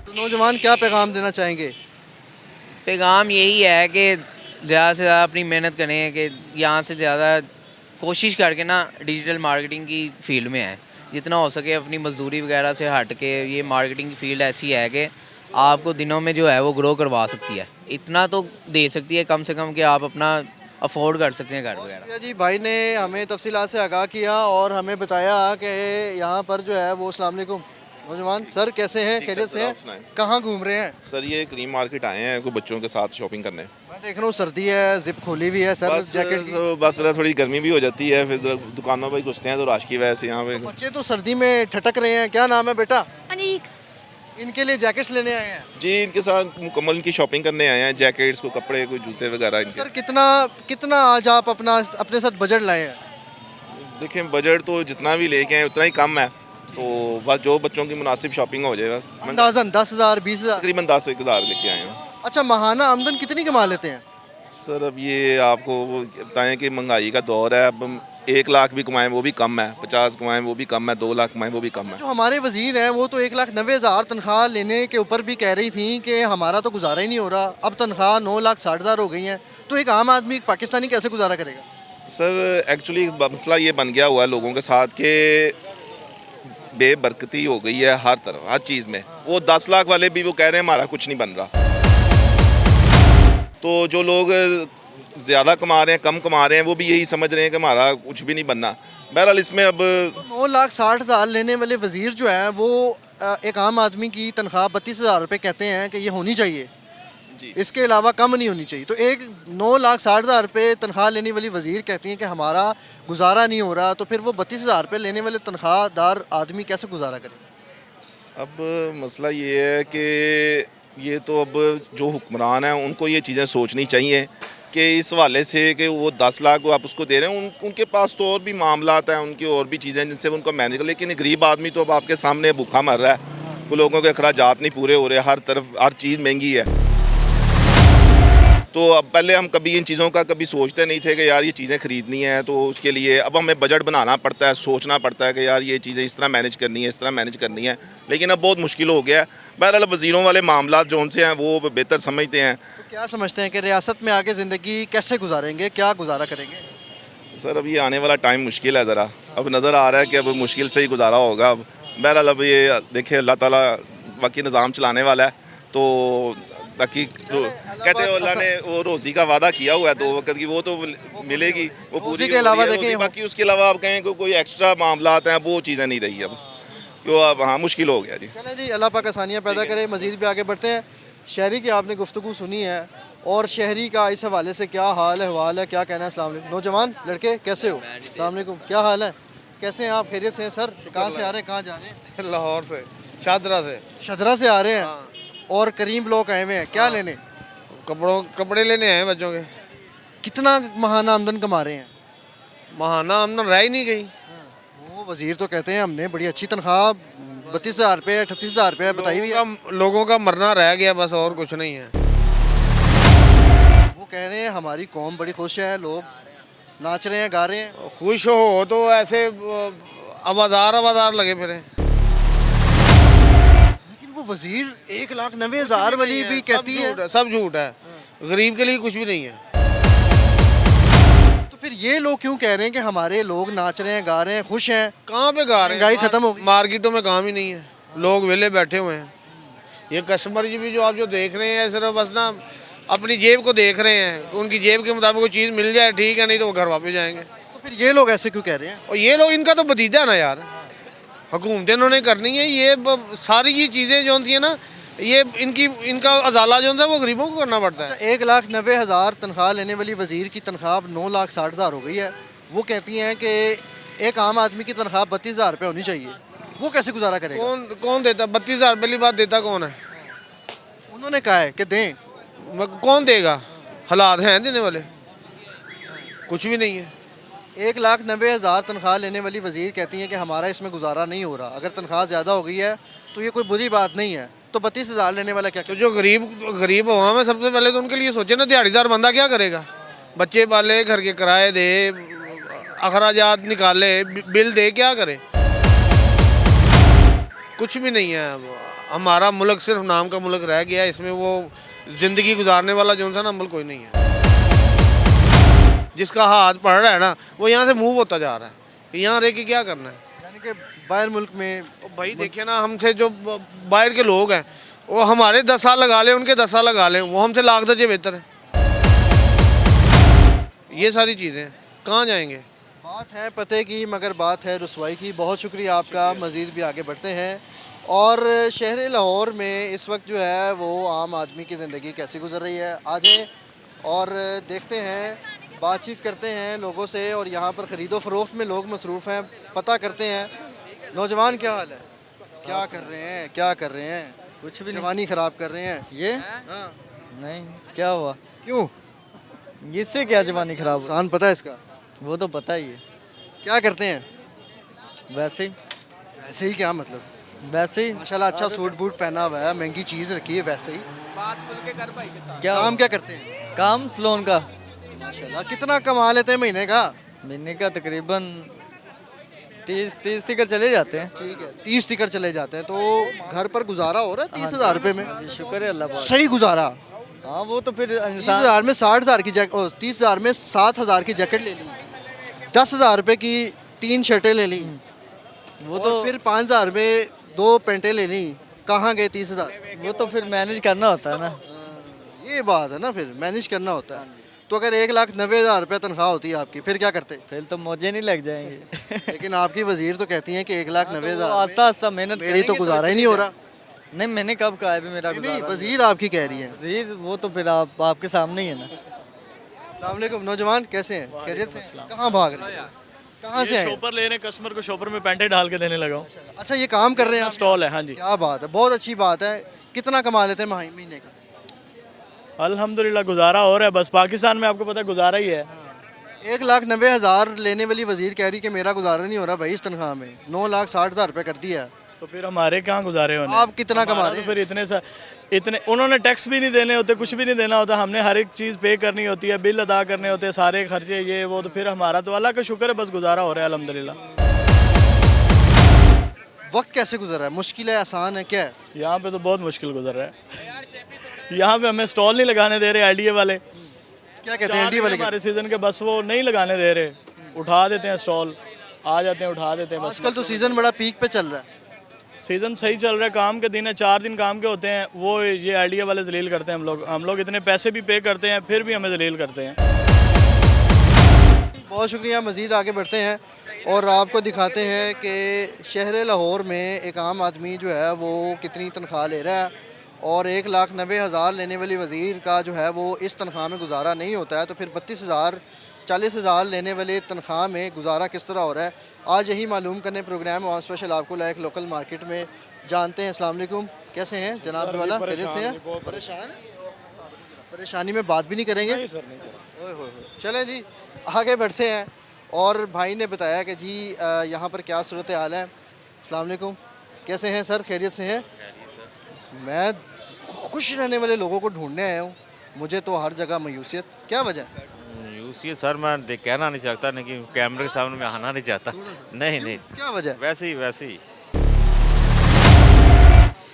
तो नौजवान क्या पैगाम देना चाहेंगे? पैगाम यही है कि ज़्यादा से ज़्यादा अपनी मेहनत करें, कि यहाँ से ज़्यादा कोशिश करके ना डिजिटल मार्केटिंग की फील्ड में आए, जितना हो सके अपनी मजदूरी वगैरह से हट के। ये मार्केटिंग की फील्ड ऐसी है कि आपको दिनों में जो है वो ग्रो करवा सकती है, इतना तो दे सकती है कम से कम कि आप अपना अफोर्ड कर सकते हैं घर वगैरह। जी, भाई ने हमें तफसीलात से आगाह किया और हमें बताया कि यहाँ पर जो है वो अस्सलाम वालेकुम नौजवान सर, कैसे हैं? खैरियत से हैं? कहाँ घूम रहे हैं? सर ये क्रीम मार्केट आए हैं कोई बच्चों के साथ शॉपिंग करने। मैं देख रहा हूँ सर्दी है, जिप खोली हुई है सर, जैकेट की। बस जरा थोड़ी गर्मी भी हो जाती है, फिर दुकानों पर घुसते हैं तो राश की वजह से यहाँ पे। बच्चे तो सर्दी में ठटक रहे हैं। क्या नाम है बेटा? अनीक। इनके लिए जैकेट्स लेने आए हैं? जी, इनके साथ मुकम्मल इनकी शॉपिंग करने आए हैं, जैकेट्स को, कपड़े, कोई जूते वगैरह इनके। सर कितना आज आप अपने साथ बजट लाए हैं? देखें, बजट तो जितना भी लेके आए उतना ही कम है, तो बस जो बच्चों की मुनासिब शॉपिंग हो जाए बस। अंदाज़न 10,000 20,000? तकरीबन 10,000 लेके आए हैं। अच्छा, माहाना आमदन कितनी कमा लेते हैं? सर अब ये आपको बताएं कि महंगाई का दौर है, अब 1 लाख भी कमाएं वो भी कम है, 50 कमाएं वो भी कम है, 2 लाख कमाएं वो भी कम है। जो हमारे वजीर हैं वो तो 1,90,000 तनख्वाह लेने के ऊपर भी कह रही थी कि हमारा तो गुजारा ही नहीं हो रहा। अब तनख्वाह 9,60,000 हो गई हैं, तो एक आम आदमी, एक पाकिस्तानी कैसे गुजारा करेगा? सर एक्चुअली मसला ये बन गया हुआ है लोगों के साथ कि बेबरकती हो गई है हर तरफ, हर चीज़ में। वो 10 लाख वाले भी वो कह रहे हैं हमारा कुछ नहीं बन रहा, तो जो लोग ज़्यादा कमा रहे हैं, कम कमा रहे हैं, वो भी यही समझ रहे हैं कि हमारा कुछ भी नहीं बनना। बहरहाल इसमें अब 9,60,000 लेने वाले वजीर जो है वो एक आम आदमी की तनख्वाह 32,000 रुपये कहते हैं कि ये होनी चाहिए, इसके अलावा कम नहीं होनी चाहिए। तो एक 9,60,000 रुपये तनख्वाह लेने वाली वजीर कहती हैं कि हमारा गुजारा नहीं हो रहा, तो फिर वो 32,000 रुपये लेने वाले तनख्वाहदार आदमी कैसे गुजारा करे? अब मसला ये है कि ये तो अब जो हुक्मरान हैं उनको ये चीज़ें सोचनी चाहिए कि इस हवाले से कि वो 10 लाख को आप उसको दे रहे हैं, उनके पास तो और भी मामलात हैं, उनकी और भी चीज़ें जिनसे उनको मैनेज कर। लेकिन गरीब आदमी तो अब आपके सामने भूखा मर रहा है, वो लोगों के अखराजात नहीं पूरे हो रहे, हर तरफ हर चीज़ महंगी है। तो अब पहले हम कभी इन चीज़ों का कभी सोचते नहीं थे कि यार ये चीज़ें ख़रीदनी है, तो उसके लिए अब हमें बजट बनाना पड़ता है, सोचना पड़ता है कि यार ये चीज़ें इस तरह मैनेज करनी है, इस तरह मैनेज करनी है। लेकिन अब बहुत मुश्किल हो गया है। बहरहाल वज़ीरों वाले मामला जो उनसे हैं वो बेहतर समझते हैं। तो क्या समझते हैं कि रियासत में आगे ज़िंदगी कैसे गुजारेंगे, क्या गुजारा करेंगे? सर अब ये आने वाला टाइम मुश्किल है ज़रा, अब नज़र आ रहा है कि अब मुश्किल से ही गुजारा होगा। अब बहरहाल अब ये देखें, अल्लाह ताला बाकी निज़ाम चलाने वाला है, तो बाकी कहते हैं अल्लाह ने वो रोज़ी का वादा किया हुआ है 2 वक्त की, वो तो मिलेगी, वो पूरी के अलावा हो रही है देखें रोज़ी। बाकी उसके अलावा आप कहें कि कोई एक्स्ट्रा मामलात हैं, वो चीज़ें नहीं रही अब, क्यों अब हाँ मुश्किल हो गया जी। चलें जी, अल्लाह पाक आसानियाँ पैदा करे। मज़ीद भी आगे बढ़ते हैं। शहरी की आपने गुफ्तगू सुनी है, और शहरी का इस हवाले से क्या हाल है, हवाल है, क्या कहना है? अस्सलाम वालेकुम नौजवान लड़के, कैसे हो? अस्सलाम वालेकुम, क्या हाल है, कैसे हैं आप? खैरियत से हैं सर? कहाँ से आ रहे हैं, कहाँ जा रहे हैं? लाहौर से, शादरा से। शदरा से आ रहे हैं, और करीम लोग आए हुए हैं, क्या लेने? कपड़े लेने आए हैं बच्चों के। कितना महाना आमदन कमा रहे हैं? महाना आमदन रह ही नहीं गई। वो वज़ीर तो कहते हैं हमने बड़ी अच्छी तनख्वाह 32,000 रुपये 38,000 रुपये बताई हुई है। लोगों का मरना रह गया बस, और कुछ नहीं है। वो कह रहे हैं हमारी कौम बड़ी खुश है, लोग नाच रहे हैं, गा रहे हैं। खुश हो तो ऐसे आवाज़ार लगे फिरे। लेकिन वो वज़ीर 1,90,000 वाली भी कहती है। सब झूठ है, गरीब के लिए कुछ भी नहीं है। तो फिर ये लोग क्यों कह रहे हैं कि हमारे लोग नाच रहे हैं, गा रहे हैं, खुश हैं? कहाँ पे गा रहे हैं? महंगाई खत्म हो गई, मार्केटों में काम ही नहीं है, लोग वेले बैठे हुए हैं। ये कस्टमर जी भी जो आप जो देख रहे हैं, सिर्फ बस ना अपनी जेब को देख रहे हैं। उनकी जेब के मुताबिक कोई चीज़ मिल जाए ठीक है, नहीं तो वो घर वापस जाएंगे। तो फिर ये लोग ऐसे क्यों कह रहे हैं? और ये लोग, इनका तो भतीजा ना यार, हुकूमतें इन्होंने करनी है। ये सारी ये चीज़ें जो होती हैं ना, ये इनका अजाला जो होता है वो गरीबों को करना पड़ता है। 1,90,000 तनख्वाह लेने वाली वज़ीर की तनख्वाह 9,60,000 हो गई है। वो कहती हैं कि एक आम आदमी की तनख्वाह 32,000 रुपये होनी चाहिए। वो कैसे गुजारा करेगा? कौन देता? 32,000 पहली बात देता कौन है? उन्होंने कहा है कि दें। कौन देगा? हालात हैं देने वाले? कुछ भी नहीं है। 1,90,000 तनख्वाह लेने वाली वज़ीर कहती हैं कि हमारा इसमें गुजारा नहीं हो रहा। अगर तनख्वाह ज़्यादा हो गई है तो ये कोई बुरी बात नहीं है, तो 32,000 लेने वाला क्या? तो जो गरीब अवाम है, सबसे पहले तो उनके लिए सोचे ना, दिहाड़ीदार बंदा क्या करेगा? बच्चे पाले, घर के किराए दे, अखराजात निकाले, बिल दे, क्या करे? कुछ भी नहीं है। हमारा मुल्क सिर्फ नाम का मुल्क रह गया है, इसमें वो ज़िंदगी गुजारने वाला जो था ना अमल कोई नहीं है। जिसका हाथ पड़ रहा है ना, वो यहाँ से मूव होता जा रहा है। यहाँ रह के क्या करना है? यानी कि बाहर मुल्क में भाई देखिए ना, हमसे जो बाहर के लोग हैं, वो हमारे 10 साल लगा लें, उनके 10 साल लगा लें, वो हमसे लाख दर्जे बेहतर है। ये सारी चीज़ें कहाँ जाएंगे? बात है पते की, मगर बात है रुसवाई की। बहुत शुक्रिया आपका। मज़ीद भी आगे बढ़ते हैं। और शहर लाहौर में इस वक्त जो है वो आम आदमी की ज़िंदगी कैसी गुजर रही है, आ जाएं और देखते हैं, बातचीत करते हैं लोगों से। और यहाँ पर ख़रीदो फ़रोख्त में लोग मसरूफ़ हैं, पता करते हैं। नौजवान क्या हाल है, क्या कर रहे हैं, क्या कर रहे हैं? कुछ भी जवानी ख़राब कर रहे हैं ये हाँ। नहीं, क्या हुआ? क्यों? इससे क्या जवानी खराब? नुकसान पता है इसका? वो तो पता ही है। क्या करते हैं? वैसे ही वैसे ही क्या मतलब? वैसे ही माशाल्लाह अच्छा सूट बूट पहना हुआ है, महंगी चीज़ रखी है, वैसे ही। क्या काम क्या करते हैं? काम सलोन का। माशाल्लाह कितना कमा लेते हैं महीने का? महीने का तकरीबन 30 तक चले जाते हैं। ठीक है, 30 टिकट चले जाते हैं, तो घर पर गुजारा हो रहा है 30,000 रुपये में? जी शुक्र है अल्लाह पाक। सही गुजारा। हाँ वो तो फिर इंसान 30,000 में 60,000 की जैकेट, 30,000 में 7,000 की जैकेट ले ली, 10,000 रुपये की 3 शर्टें ले ली, वो और तो फिर 5,000 में 2 पेंटें ले ली। कहाँ गए 30,000? वो तो फिर मैनेज करना होता है ना। ये बात है ना, फिर मैनेज करना होता है। तो अगर 1,90,000 रुपये तनख्वाह होती है आपकी, फिर क्या करते? फिर तो मौजे नहीं लग जाएंगे। लेकिन आपकी वजीर तो कहती हैं कि 1,90,000 आस्ता आस्ता मेहनत मेरी तो गुजारा ही नहीं हो रहा। नहीं मैंने कब कहा है भी मेरा नहीं, गुजारा? वजीर आपकी कह रही है। वजीर वो तो फिर आपके सामने ही है ना। अस्सलाम वालेकुम नौजवान, कैसे हैं? खैरियत से? कहाँ भाग रहे हैं? कहाँ से आए? शॉपर ले रहे हैं, कस्टमर को शॉपर में पैंटे डाल के देने लगा हूँ। अच्छा ये काम कर रहे हैं आप? स्टॉल है, हाँ जी। क्या बात है, बहुत अच्छी बात है। कितना कमा लेते हैं महीने का? अल्हम्दुलिल्लाह गुजारा हो रहा है, बस पाकिस्तान में आपको पता है गुजारा ही है। 1,90,000 लेने वाली वजीर कह रही कि मेरा गुजारा नहीं हो रहा भाई इस तनख्वाह में। 9,60,000 रुपये कर दिया है। तो फिर हमारे कहाँ गुजारे होने? आप कितना कमा रहे हैं? तो फिर इतने उन्होंने टैक्स भी नहीं देने होते, कुछ भी नहीं देना होता, हमने हर एक चीज़ पे करनी होती है, बिल अदा करने होते हैं, सारे खर्चे ये वो। तो फिर हमारा तो अल्लाह का शुक्र है, बस गुजारा हो रहा है अल्हम्दुलिल्लाह। वक्त कैसे गुजर रहा है? मुश्किल है, आसान है, क्या है? यहाँ पे तो बहुत मुश्किल गुजर रहा है। यहाँ पे हमें स्टॉल नहीं लगाने दे रहे एलडीए वाले। क्या कहते हैं एलडीए वाले? हमारे सीज़न के बस वो नहीं लगाने दे रहे, उठा देते हैं स्टॉल, आ जाते हैं उठा देते हैं बस। आजकल तो सीज़न बड़ा पीक पे चल रहा है। सीज़न सही चल रहा है, काम के दिन है, 4 दिन काम के होते हैं, वो ये आइडिया वाले जलील करते हैं। हम लोग इतने पैसे भी पे करते हैं, फिर भी हमें जलील करते हैं। बहुत शुक्रिया। मज़ीद आगे बढ़ते हैं और आपको दिखाते हैं कि शहर लाहौर में एक आम आदमी जो है वो कितनी तनख्वाह ले रहा है, और 1,90,000 लेने वाली वज़ीर का जो है वो इस तनख्वाह में गुजारा नहीं होता है, तो फिर 32,000 40,000 लेने वाले तनख्वाह में गुजारा किस तरह हो रहा है, आज यही मालूम करने प्रोग्राम और स्पेशल आपको लाइक लोकल मार्केट में जानते हैं। अस्सलाम वालेकुम, कैसे हैं जनाब वाला, खैरियत से हैं? परेशान, परेशानी में बात भी नहीं करेंगे? ओए होए, चलें जी आगे बढ़ते हैं। और भाई ने बताया कि जी यहाँ पर क्या सूरत हाल है। अस्सलाम वालेकुम, कैसे हैं सर, खैरियत से हैं? मैं खुश रहने वाले लोगों को ढूंढने आया हूँ, मुझे तो हर जगह मायूसियत, क्या वजह? मायूसियत सर मैं कहना नहीं चाहता, लेकिन कैमरे के सामने मैं आना नहीं चाहता। नहीं नहीं, क्या वजह? वैसे ही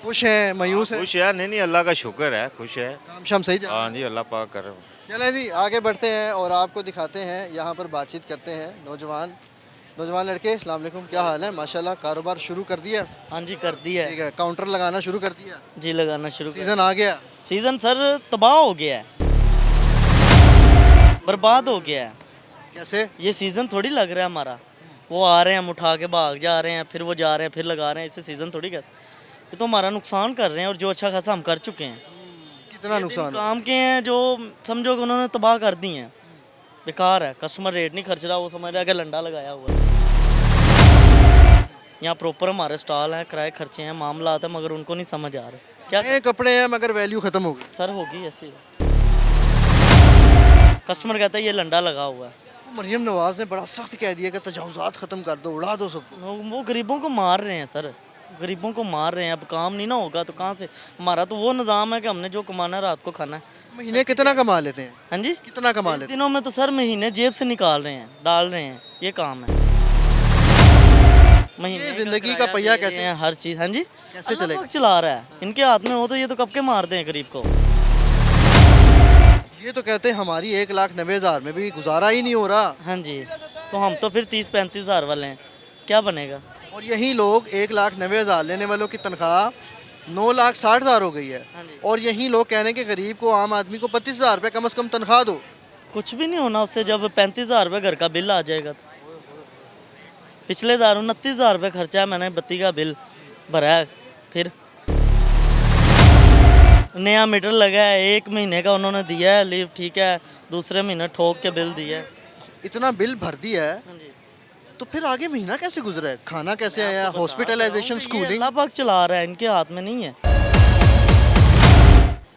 खुश हैं, मायूस हैं? खुश है, नहीं अल्लाह का शुक्र है, खुश है, काम शाम सही जा रहा है? हाँ जी, अल्लाह पाक कर। चलें जी आगे बढ़ते हैं और आपको दिखाते हैं, यहाँ पर बातचीत करते हैं। नौजवान लड़के, अस्सलाम वालेकुम, क्या हाल है? माशाल्लाह कारोबार शुरू कर दिया? हाँ जी कर दिया ठीक है, काउंटर लगाना शुरू कर दिया? जी लगाना शुरू सीज़न आ गया? सीज़न सर तबाह हो गया है, बर्बाद हो गया है। कैसे? ये सीज़न थोड़ी लग रहा है हमारा, वो आ रहे हैं हम उठा के भाग जा रहे हैं, फिर वो जा रहे हैं फिर लगा रहे हैं, इससे सीज़न थोड़ी कर, ये तो हमारा नुकसान कर रहे हैं, और जो अच्छा खासा हम कर चुके हैं। कितना नुकसान? काम के हैं जो समझो कि उन्होंने तबाह कर दी हैं, बेकार है। कस्टमर रेट नहीं खर्च रहा, वो समझ रहा है कि लंडा लगाया हुआ है। यहाँ प्रॉपर हमारे स्टॉल हैं, किराए खर्चे हैं, मामला आता है, मगर उनको नहीं समझ आ रहा। क्या कपड़े हैं मगर वैल्यू ख़त्म हो गई? सर होगी ऐसे, कस्टमर कहता है ये लंडा लगा हुआ है। मरियम नवाज ने बड़ा सख्त कह दिया कि तजावुज़ात ख़त्म कर दो, उड़ा दो सबको। वो गरीबों को मार रहे हैं सर, गरीबों को मार रहे हैं। अब काम नहीं ना होगा तो कहाँ से? हमारा तो वो निज़ाम है कि हमने जो कमाना है रात को खाना है। महीने कितना कमा लेते हैं? हाँ जी, कितना कमा लेते हैं? दिनों में तो सर महीने जेब से निकाल रहे हैं, डाल रहे हैं, ये काम है। महीने ज़िंदगी का पहिया कैसे है, हर चीज़। हाँ जी, कैसे चलेगा? चला रहा है, इनके हाथ में हो तो ये तो कब के मार दें गरीब को। ये तो कहते हैं हमारी 1,90,000 में भी गुजारा ही नहीं हो रहा। हाँ जी, तो हम तो फिर 30-35 हज़ार वाले हैं, क्या बनेगा? और यही लोग 1,90,000 लेने वालों की तनख्वाह 9,60,000 हो गई है, और यही लोग कह रहे हैं कि गरीब को, आम आदमी को 25,000 रुपये कम से कम तनख्वाह दो। कुछ भी नहीं होना उससे, जब 35,000 रुपये घर का बिल आ जाएगा तो। पिछले 29,000 रुपये खर्चा है, मैंने बत्ती का बिल भरा है, फिर नया मीटर लगा है, 1 महीने का उन्होंने दिया है लीव, ठीक है, दूसरे महीने ठोक के बिल दिया है। इतना बिल भर दिया है तो फिर आगे महीना कैसे गुजरा है? खाना कैसे आया? Hospitalisation, schooling? अल्लाह पाक चला रहा है, इनके हाथ में नहीं है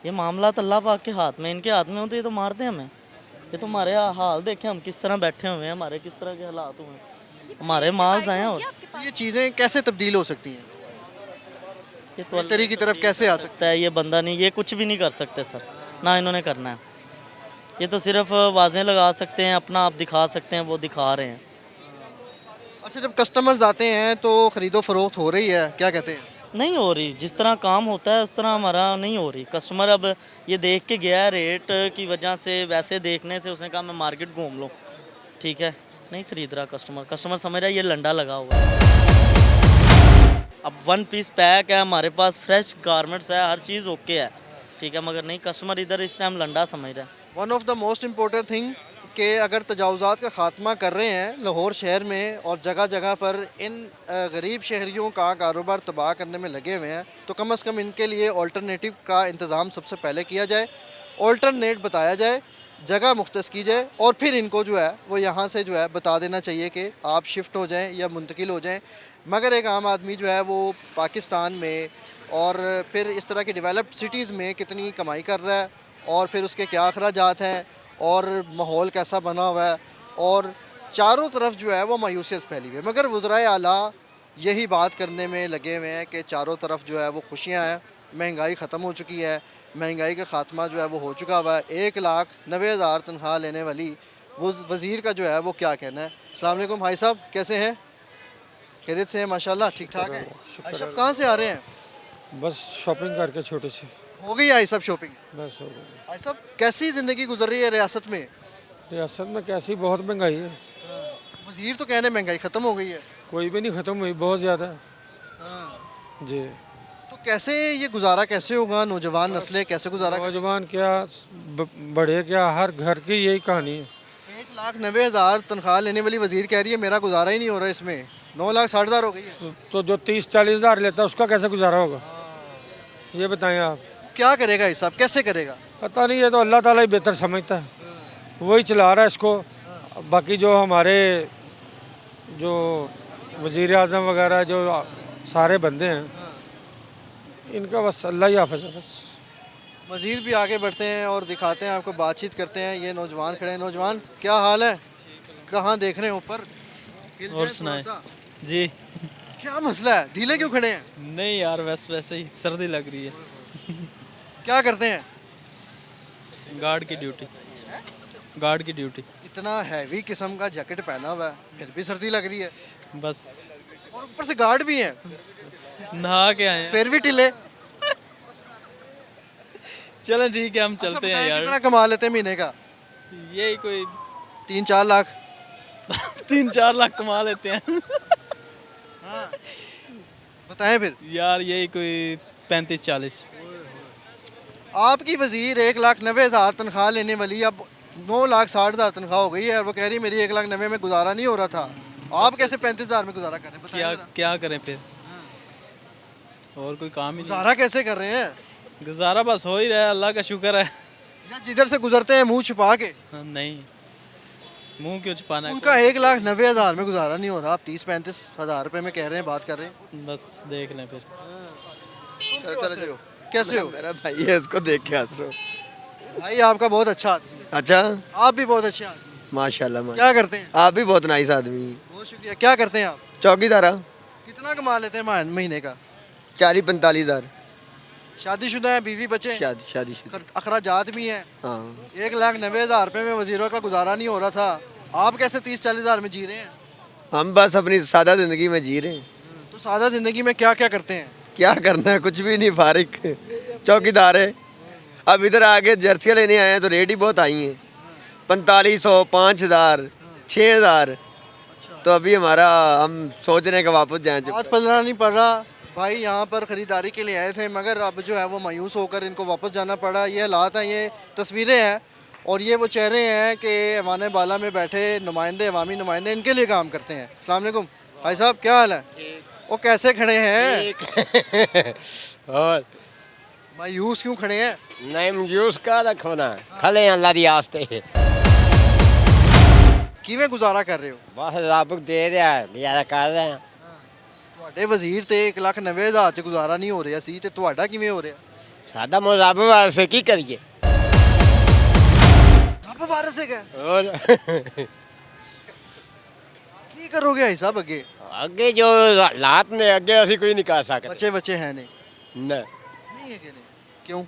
ये मामला, तो अल्लाह पाक के हाथ में, इनके हाथ में हो तो ये तो मारते हैं हमें। ये तो हमारे हाल देखें हम किस तरह बैठे हुए हैं, हमारे किस तरह के हालात हुए हैं, हमारे माल आए हैं। और तो ये चीज़ें कैसे तब्दील हो सकती हैं? ये तो बेहतरी की तरफ कैसे आ सकता है? ये बंदा नहीं, ये कुछ भी नहीं कर सकते सर, ना इन्होंने करना है। ये तो सिर्फ वाजें लगा सकते हैं, अपना आप दिखा सकते हैं, वो दिखा रहे हैं। अच्छा, जब कस्टमर्स आते हैं तो ख़रीदो फरोख्त हो रही है, क्या कहते हैं? नहीं हो रही, जिस तरह काम होता है उस तरह हमारा नहीं हो रही। कस्टमर अब ये देख के गया है रेट की वजह से, वैसे देखने से उसने कहा मैं मार्केट घूम लूँ, ठीक है, नहीं ख़रीद रहा कस्टमर। कस्टमर समझ रहा है ये लंडा लगा हुआ है। अब 1 पीस पैक है हमारे पास, फ्रेश गारमेंट्स है, हर चीज़ ओके है, ठीक है, मगर नहीं, कस्टमर इधर इस टाइम लंडा समझ रहा है। One of the most important thing कि अगर तजावुज़ात का ख़ात्मा कर रहे हैं लाहौर शहर में और जगह जगह पर इन गरीब शहरियों का कारोबार तबाह करने में लगे हुए हैं, तो कम से कम इनके लिए ऑल्टरनेटिव का इंतज़ाम सबसे पहले किया जाए, ऑल्टरनेट बताया जाए, जगह मुख्तस की जाए, और फिर इनको जो है वो यहाँ से जो है बता देना चाहिए कि आप शिफ्ट हो जाएँ या मुंतकिल हो जाएँ। मगर एक आम आदमी जो है वो पाकिस्तान में और फिर इस तरह की डेवलप्ड सिटीज़ में कितनी कमाई कर रहा है, और फिर उसके क्या अखराजात हैं, और माहौल कैसा बना हुआ है, और चारों तरफ जो है वो मायूसियत फैली हुई है। मगर वज़राए आला यही बात करने में लगे हुए हैं कि चारों तरफ जो है वो खुशियाँ हैं, महंगाई ख़त्म हो चुकी है, महंगाई का ख़ात्मा जो है वो हो चुका हुआ है। 1,90,000 तनख्वाह लेने वाली वो वज़ीर का जो है वो क्या कहना है। अस्सलाम वालेकुम भाई साहब, कैसे हैं? खैरियत से हैं? माशाल्लाह ठीक ठाक है। भाई साहब कहाँ से आ रहे हैं? बस शॉपिंग करके छोटे से। हो गई आई सब शॉपिंग? बस हो गई। भाई साहब कैसी ज़िंदगी गुजर रही है रियासत में? रियासत में कैसी, बहुत महंगाई है। वज़ीर तो कहने महंगाई ख़त्म हो गई है। कोई भी नहीं ख़त्म हुई, बहुत ज़्यादा। जी। तो कैसे ये गुजारा कैसे होगा, नौजवान नस्लें कैसे गुजारा नौजवान क्या बढ़े क्या, हर घर की यही कहानी है। 1,90,000 तनख्वाह लेने वाली वजीर कह रही है मेरा गुजारा ही नहीं हो रहा इसमें, 9,60,000 हो गई है। तो जो 30-40 हज़ार लेता है उसका कैसे गुजारा होगा, ये बताएं आप। क्या करेगा हिसाब, कैसे करेगा? पता नहीं, ये तो अल्लाह ताला ही बेहतर समझता है, वही चला रहा है इसको। बाकी जो हमारे जो वज़ीर आज़म वगैरह जो सारे बंदे हैं, इनका बस अल्लाह ही हाफ़िज़ है बस। मज़ीद भी आगे बढ़ते हैं और दिखाते हैं आपको, बातचीत करते हैं। ये नौजवान खड़े हैं। नौजवान क्या हाल है, कहाँ देख रहे हैं ऊपर? और सुनाए जी। क्या मसला है, ढीले क्यों खड़े हैं? नहीं यार, वैसे ही सर्दी लग रही है। क्या करते हैं? गार्ड की ड्यूटी। गार्ड की ड्यूटी। इतना हैवी किस्म का जैकेट पहना हुआ है, फिर भी सर्दी लग रही है बस। और ऊपर से गार्ड भी हैं, नहा के आए हैं। फिर भी ढीले। चलें ठीक है, हम चलते हैं यार। कितना कमा लेते हैं महीने का? यही कोई 3-4 लाख। 3-4 लाख कमा लेते हैं। बताएं फिर यार, यही कोई 35-40। आपकी वजीर 1,90,000 तनख्वाह लेने वाली अब 9,60,000 तनख्वाह हो गई है, और वो कह रही है मेरी 1,90,000 में गुजारा नहीं हो रहा था। आप कैसे 35,000 में गुजारा कर रहे हैं, बताएं जरा। क्या करें फिर, और कोई काम ही नहीं। गुजारा कैसे कर रहे हैं? गुजारा बस हो ही रहा है, अल्लाह का शुक्र है। या जिधर से गुजरते हैं मुंह छुपा के? नहीं, मुंह क्यों छुपाना है? उनका 1,90,000 में गुजारा नहीं हो रहा, आप 30-35 हज़ार रुपए में कह रहे हैं, बात कर रहे हैं। बस देख लें फिर। कैसे हो? मेरा भाई है, इसको देख के हंस रहे हो। भाई आपका बहुत अच्छा आदमी। अच्छा, आप भी बहुत अच्छे आदमी। माशाल्लाह। क्या करते हैं? आप भी बहुत नाइस आदमी। बहुत शुक्रिया। क्या करते हैं आप? चौकीदारा। कितना कमा लेते हैं महीने का? 40-45 हज़ार। शादीशुदा है, बीवी बच्चे हैं? शादी अखराजात भी हैं। हाँ। 1,90,000 रुपए में वजीरों का गुजारा नहीं हो रहा था, आप कैसे 30-40 हज़ार में जी रहे हैं? हम बस अपनी सादा ज़िंदगी में जी रहे हैं। तो सादा ज़िंदगी में क्या क्या करते हैं? क्या करना है, कुछ भी नहीं, फारिग चौकीदार है। अब इधर आगे जर्सियाँ लेने आए हैं तो रेट ही बहुत आई हैं, 4500, 5,000, 6,000। तो अभी हमारा, हम सोच रहे हैं कि वापस जाएँ। बात पलना नहीं पड़ रहा भाई, यहाँ पर ख़रीदारी के लिए आए थे, मगर अब जो है वो मायूस होकर इनको वापस जाना पड़ा। ये हालात हैं, ये तस्वीरें हैं, और ये वो चेहरे हैं कि ऐवान बाला में बैठे नुमाइंदे, अवामी नुमाइंदे इनके लिए काम करते हैं। अस्सलाम वालेकुम भाई साहब, क्या हाल है? वो कैसे खड़े हैं? और मायूस क्यों खड़े हैं? नहीं, मायूस का रखना खले अल्लाह दी आस्ते किवें गुजारा कर रहे हो? बस रब दे रहा है, गुजारा कर रहे हैं। ਤੁਹਾਡੇ ਵਜ਼ੀਰ ਤੇ 1,90,000 ਚ ਗੁਜ਼ਾਰਾ ਨਹੀਂ ਹੋ ਰਿਹਾ ਸੀ, ਤੇ ਤੁਹਾਡਾ ਕਿਵੇਂ ਹੋ ਰਿਹਾ? ਸਾਡਾ ਮੋ ਰੱਬ ਵਾਸਤੇ ਕੀ ਕਰੀਏ? ਰੱਬ ਵਾਰਸ ਹੈਗਾ। और ਕੀ ਕਰੋਗੇ ਭਾਈ ਸਾਹਿਬ ਅੱਗੇ? ਅੱਗੇ ਜੋ ਹਾਲਾਤ ਨੇ, ਅੱਗੇ ਅਸੀਂ ਕੋਈ ਨਹੀਂ ਕਰ ਸਕਦੇ। ਬੱਚੇ ਬੱਚੇ ਹੈ ਨੇ? ਨਾ, ਨਹੀਂ ਹੈਗੇ ਨੇ। ਕਿਉਂ?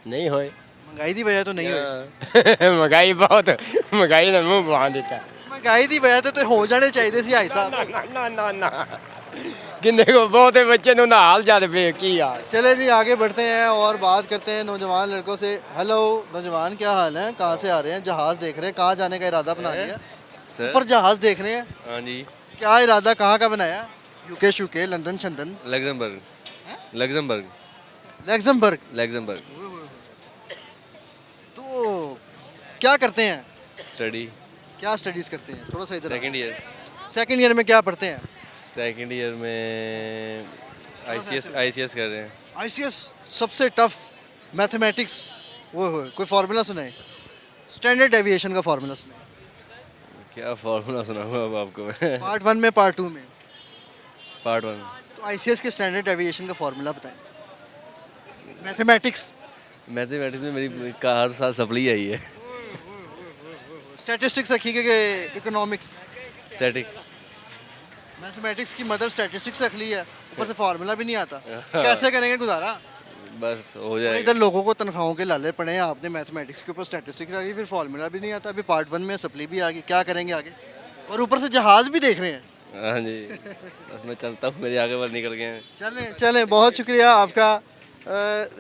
ਨਹੀਂ ਹੋਏ। ਮਹਿੰਗਾਈ ਦੀ ਵਜ੍ਹਾ ਤੋਂ ਨਹੀਂ ਹੋਏ। ਮਹਿੰਗਾਈ ਬਹੁਤ, ਮਹਿੰਗਾਈ ਨੇ ਮੂੰਹ ਬਣਾ ਦਿੱਤਾ। ਮਹਿੰਗਾਈ ਦੀ ਵਜ੍ਹਾ ਤੋਂ ਹੋ ਜਾਣੇ ਚਾਹੀਦੇ ਸੀ ਭਾਈ ਸਾਹਿਬ। ਨਾ ਨਾ ਨਾ, किन्ने को बहुत बच्चे नो हाल जाते पे की यार। चले जी आगे बढ़ते हैं और बात करते हैं नौजवान लड़कों से। हेलो नौजवान, क्या हाल है, कहाँ से आ रहे हैं? जहाज़ देख रहे हैं, कहाँ जाने का इरादा बना लिया? ऊपर जहाज़ देख रहे हैं। हाँ जी। क्या इरादा, कहाँ का बनाया? यूके शूके, लंदन शंदन? लग्जमबर्ग। लग्जमबर्ग। लग्जमबर्ग। लग्जमबर्ग। तो क्या करते हैं? स्टडी। क्या स्टडीज़ करते हैं? थोड़ा सा इधर। Second year. सेकंड ईयर में क्या पढ़ते हैं? सेकंड ईयर में ICS कर रहे हैं। ICS सबसे टफ मैथमेटिक्स। वो कोई फार्मूला सुनाए, स्टैंडर्ड डेविएशन का फार्मूला सुनाए। क्या फार्मूला सुनाऊंगा अब आपको मैं? पार्ट 1 में, पार्ट 2 में? पार्ट 1। तो ICS के स्टैंडर्ड डेविएशन का फार्मूला बताएं। मैथमेटिक्स में मेरी का हर साल सप्ली आई है। स्टैटिस्टिक्स रखी कि इकोनॉमिक्स? स्टैटिक। मैथमेटिक्स की मदर स्टैटिस्टिक्स रख ली है, ऊपर से फार्मूला भी नहीं आता। कैसे करेंगे गुजारा? बस हो जाएगा। इधर लोगों को तनख्वाहों के लाले पड़े हैं, आपने मैथमेटिक्स के ऊपर स्टैटिस्टिक्स रखी, फिर फार्मूला भी नहीं आता। अभी पार्ट 1 में सप्ली भी आ गई, क्या करेंगे आगे? और ऊपर से जहाज़ भी देख रहे हैं। हाँ जी, बस मैं चलता हूँ, मेरे आगे बार निकल गए हैं। चलें चलें, बहुत शुक्रिया आपका।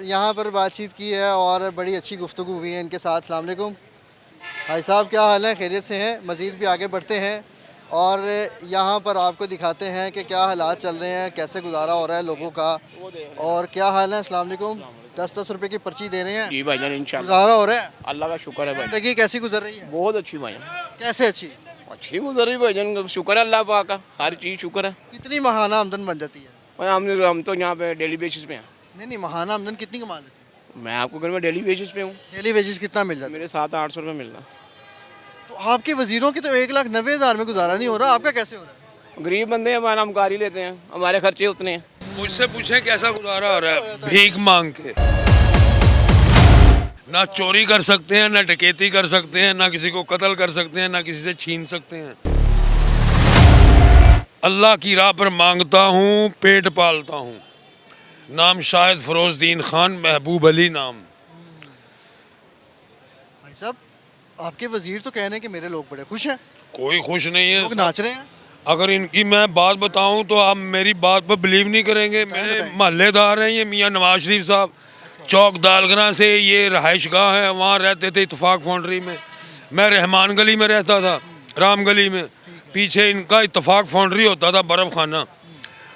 यहाँ पर बातचीत की है और बड़ी अच्छी गुफ्तगू हुई है इनके साथ। अस्सलाम वालेकुम भाई साहब, क्या हाल है, खैरियत से हैं? मज़ीद भी आगे बढ़ते हैं और यहाँ पर आपको दिखाते हैं कि क्या हालात चल रहे हैं, कैसे गुजारा हो रहा है लोगों का और क्या हाल है। अस्सलाम वालेकुम। 10-10 रुपए की पर्ची दे रहे हैं जी भाईजान, इंशाल्लाह गुजारा हो रहा है। अल्लाह का शुक्र है भाई। जिंदगी कैसी गुजर रही है? बहुत अच्छी भाईजान। कैसे अच्छी? अच्छी गुजर रही भाईजान, शुक्र है अल्लाह पाक का, हर चीज़ शुक्र है। कितनी माहाना आमदन बन जाती है? भाई हम तो यहाँ पे डेली बेसिस पे हैं। नहीं, माहाना आमदन कितनी कमा लेते हैं? मैं आपको घर में डेली बेसिस पे हूँ। डेली वेजेस कितना मिल जाता है? मेरे 700-800 रुपये मिल रहा। तो आपके वजीरों की तो 1,90,000 में गुजारा नहीं हो रहा, आपका कैसे हो रहा है? गरीब बंदे हैं, हम गाड़ी लेते हैं, हमारे खर्चे उतने हैं। मुझसे पूछें कैसा गुजारा हो रहा है भीख मांग के। ना चोरी कर सकते हैं, ना डकैती कर सकते हैं, ना किसी को कत्ल कर सकते हैं, ना किसी से छीन सकते हैं। अल्लाह की राह पर मांगता हूँ, पेट पालता हूँ। नाम शाहिद फरोजदीन खान, महबूब अली नाम। भाई साहब, आपके वजीर तो कह रहे हैं कि मेरे लोग बड़े खुश हैं। कोई खुश नहीं है, लोग नाच रहे हैं। अगर इनकी मैं बात बताऊं तो आप मेरी बात पर बिलीव नहीं करेंगे। मेरे मोहल्लेदार हैं ये मियाँ नवाज शरीफ साहब, चौक दालगरा से ये रहाइश गाह है, वहाँ रहते थे इत्तेफाक फाउंड्री में। मैं रहमान गली में रहता था, राम गली में, पीछे इनका इत्तेफाक फाउंड्री होता था, बर्फ़ खाना।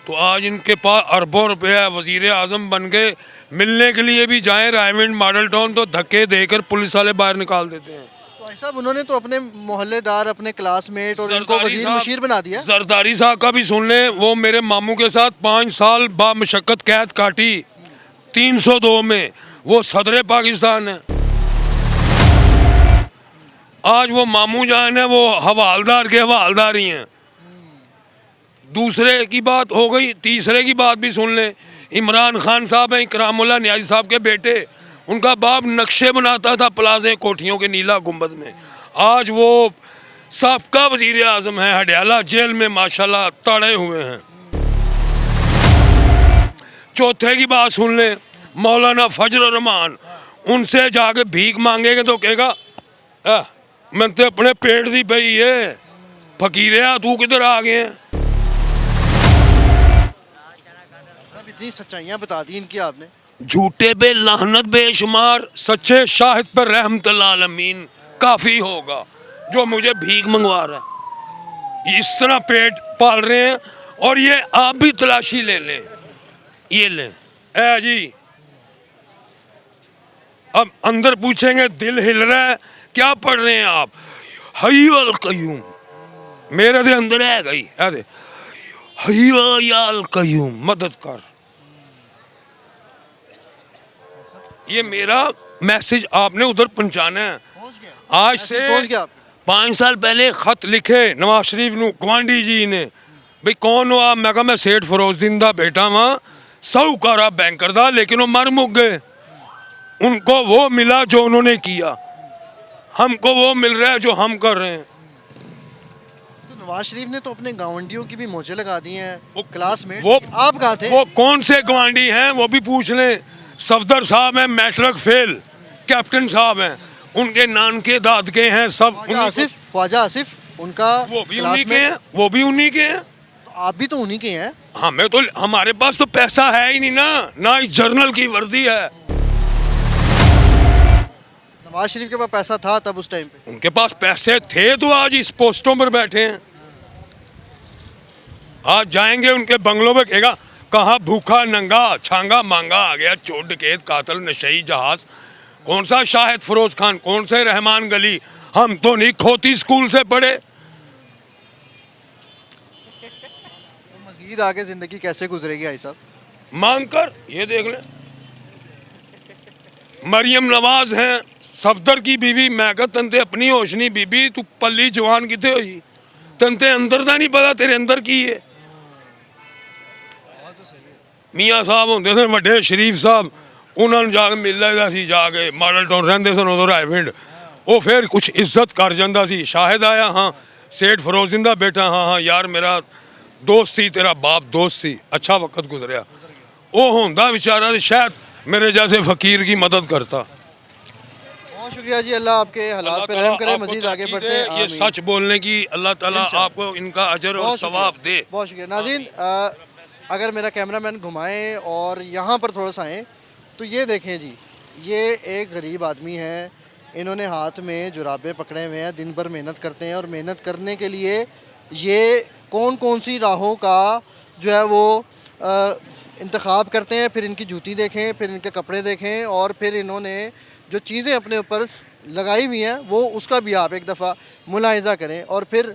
तो आज इनके पास अरबों रुपए है, वज़ीर आज़म बन गए। मिलने के लिए भी जाएँ रायमंड मॉडल टाउन तो धक्के देकर पुलिस वाले बाहर निकाल देते हैं। तो भाई साहब, उन्होंने तो अपने मोहल्लेदार, अपने क्लासमेट और इनको वजीर मुशीर बना दिया। जरदारी साहब का भी सुन लें, वो मेरे मामू के साथ 5 साल बामशक्कत कैद काटी 302 में। वो सदर पाकिस्तान है। आज वो मामू जान है, वो हवालदार के हवालदार ही हैं। दूसरे की बात हो गई, तीसरे की बात भी सुन लें। इमरान खान साहब हैं, इकरामुल्लाह नियाज़ी साहब के बेटे। उनका बाप नक्शे बनाता था प्लाजे कोठियों के नीला गुंबद में। आज वो साबका वज़ीर आज़म है, हडियाला जेल में माशाल्लाह ताड़े हुए हैं। चौथे की बात सुन लें, मौलाना फजल रहमान, उनसे जाके भीख मांगेंगे तो कहेगा मैं तो अपने पेट दी पई है, फकीरिया तू किधर आ गए हैं। सब इतनी सच्चाइयाँ बता दी इनकी आपने। झूठे पे लानत बेशुमार, सच्चे शाहिद पर रहमतुल आलमीन काफ़ी होगा। जो मुझे भीख मंगवा रहा है, इस तरह पेट पाल रहे हैं। और ये आप भी तलाशी ले लें, ये लें ए जी। अब अंदर पूछेंगे दिल हिल रहा है, क्या पढ़ रहे हैं आप? हय्युल कय्यूम, मेरे दे अंदर है गई है, हय्युल कय्यूम, मदद कर। ये मेरा मैसेज आपने उधर पहुंचाना है। आज से 5 साल पहले खत लिखे नवाज शरीफ नू गवांडी जी ने, भाई कौन हो आप? मैं कहा मैं सेठ फरोजदीन दा बेटा वहाँ, साहूकारा बैंकर दा, लेकिन वो मर मुक गए। उनको वो मिला जो उन्होंने किया, हमको वो मिल रहा है जो हम कर रहे हैं। तो नवाज शरीफ ने तो अपने गावंडियों की भी मोचे लगा दी हैं, क्लासमेट। वो आप कहाँ थे? वो कौन से गवांडी हैं वो भी पूछ लें। सफदर साहब हैं, मैट्रिक फेल, कैप्टन साहब हैं, उनके नान के दाद के हैं सब। ख्वाजा आसिफ उनका वो भी उन्हीं के हैं, वो भी उन्हीं के हैं। तो आप भी तो उन्हीं के हैं। हमें तो, हमारे पास तो पैसा है ही नहीं ना इस जर्नल की वर्दी है। नवाज शरीफ के पास पैसा था तब उस टाइम पे? उनके पास पैसे थे तो आज इस पोस्टों पर बैठे हैं। आज जाएंगे उनके बंगलों में, कहेगा कहाँ भूखा नंगा छांगा मांगा आ गया, चोर डकैत कातल नशई जहाज। कौन सा शाहिद फरोज खान, कौन से रहमान गली, हम तो नहीं खोती स्कूल से पढ़े। तो मज़ीद आगे ज़िंदगी कैसे गुजरेगी भाई साहब? मांग कर, ये देख ले, मरियम नवाज हैं, सफदर की बीवी। मैं कहा तंते अपनी होशनी बीबी, तू पल्ली जवान कितने हुई, तंते अंदर का नहीं पता तेरे अंदर की है। मियाँ साहब होंगे थे वड्डे शरीफ साहब, उन्होंने जाके मिल लेगा सी, जाके मॉडल टाउन रहते सन उधर रायविंड। वो फिर कुछ इज्जत कर जाता सी। शाहिद आया, हाँ सेठ फरोजदीन दा बेटा, हाँ मेरा दोस्त सी, तेरा बाप दोस्त सी, अच्छा वक्त गुजरिया। वो होंदा बेचारा शायद मेरे जैसे फ़कीर की मदद करता। बहुत शुक्रिया जी, अल्लाह आपके हालात पे रहम करे, मज़ीद आगे बढ़ते हैं। ये सच बोलने की अल्लाह ताला आपको इनका अजर और सवाब दे। बहुत शुक्रिया। नाज़रीन, अगर मेरा कैमरामैन घुमाएं और यहाँ पर थोड़ा सा आएँ तो ये देखें जी, ये एक गरीब आदमी है। इन्होंने हाथ में जुराबे पकड़े हुए हैं, दिन भर मेहनत करते हैं और मेहनत करने के लिए ये कौन कौन सी राहों का जो है वो इंतखाब करते हैं। फिर इनकी जूती देखें, फिर इनके कपड़े देखें, और फिर इन्होंने जो चीज़ें अपने ऊपर लगाई हुई हैं वो उसका भी आप एक दफ़ा मुलाहिज़ा करें। और फिर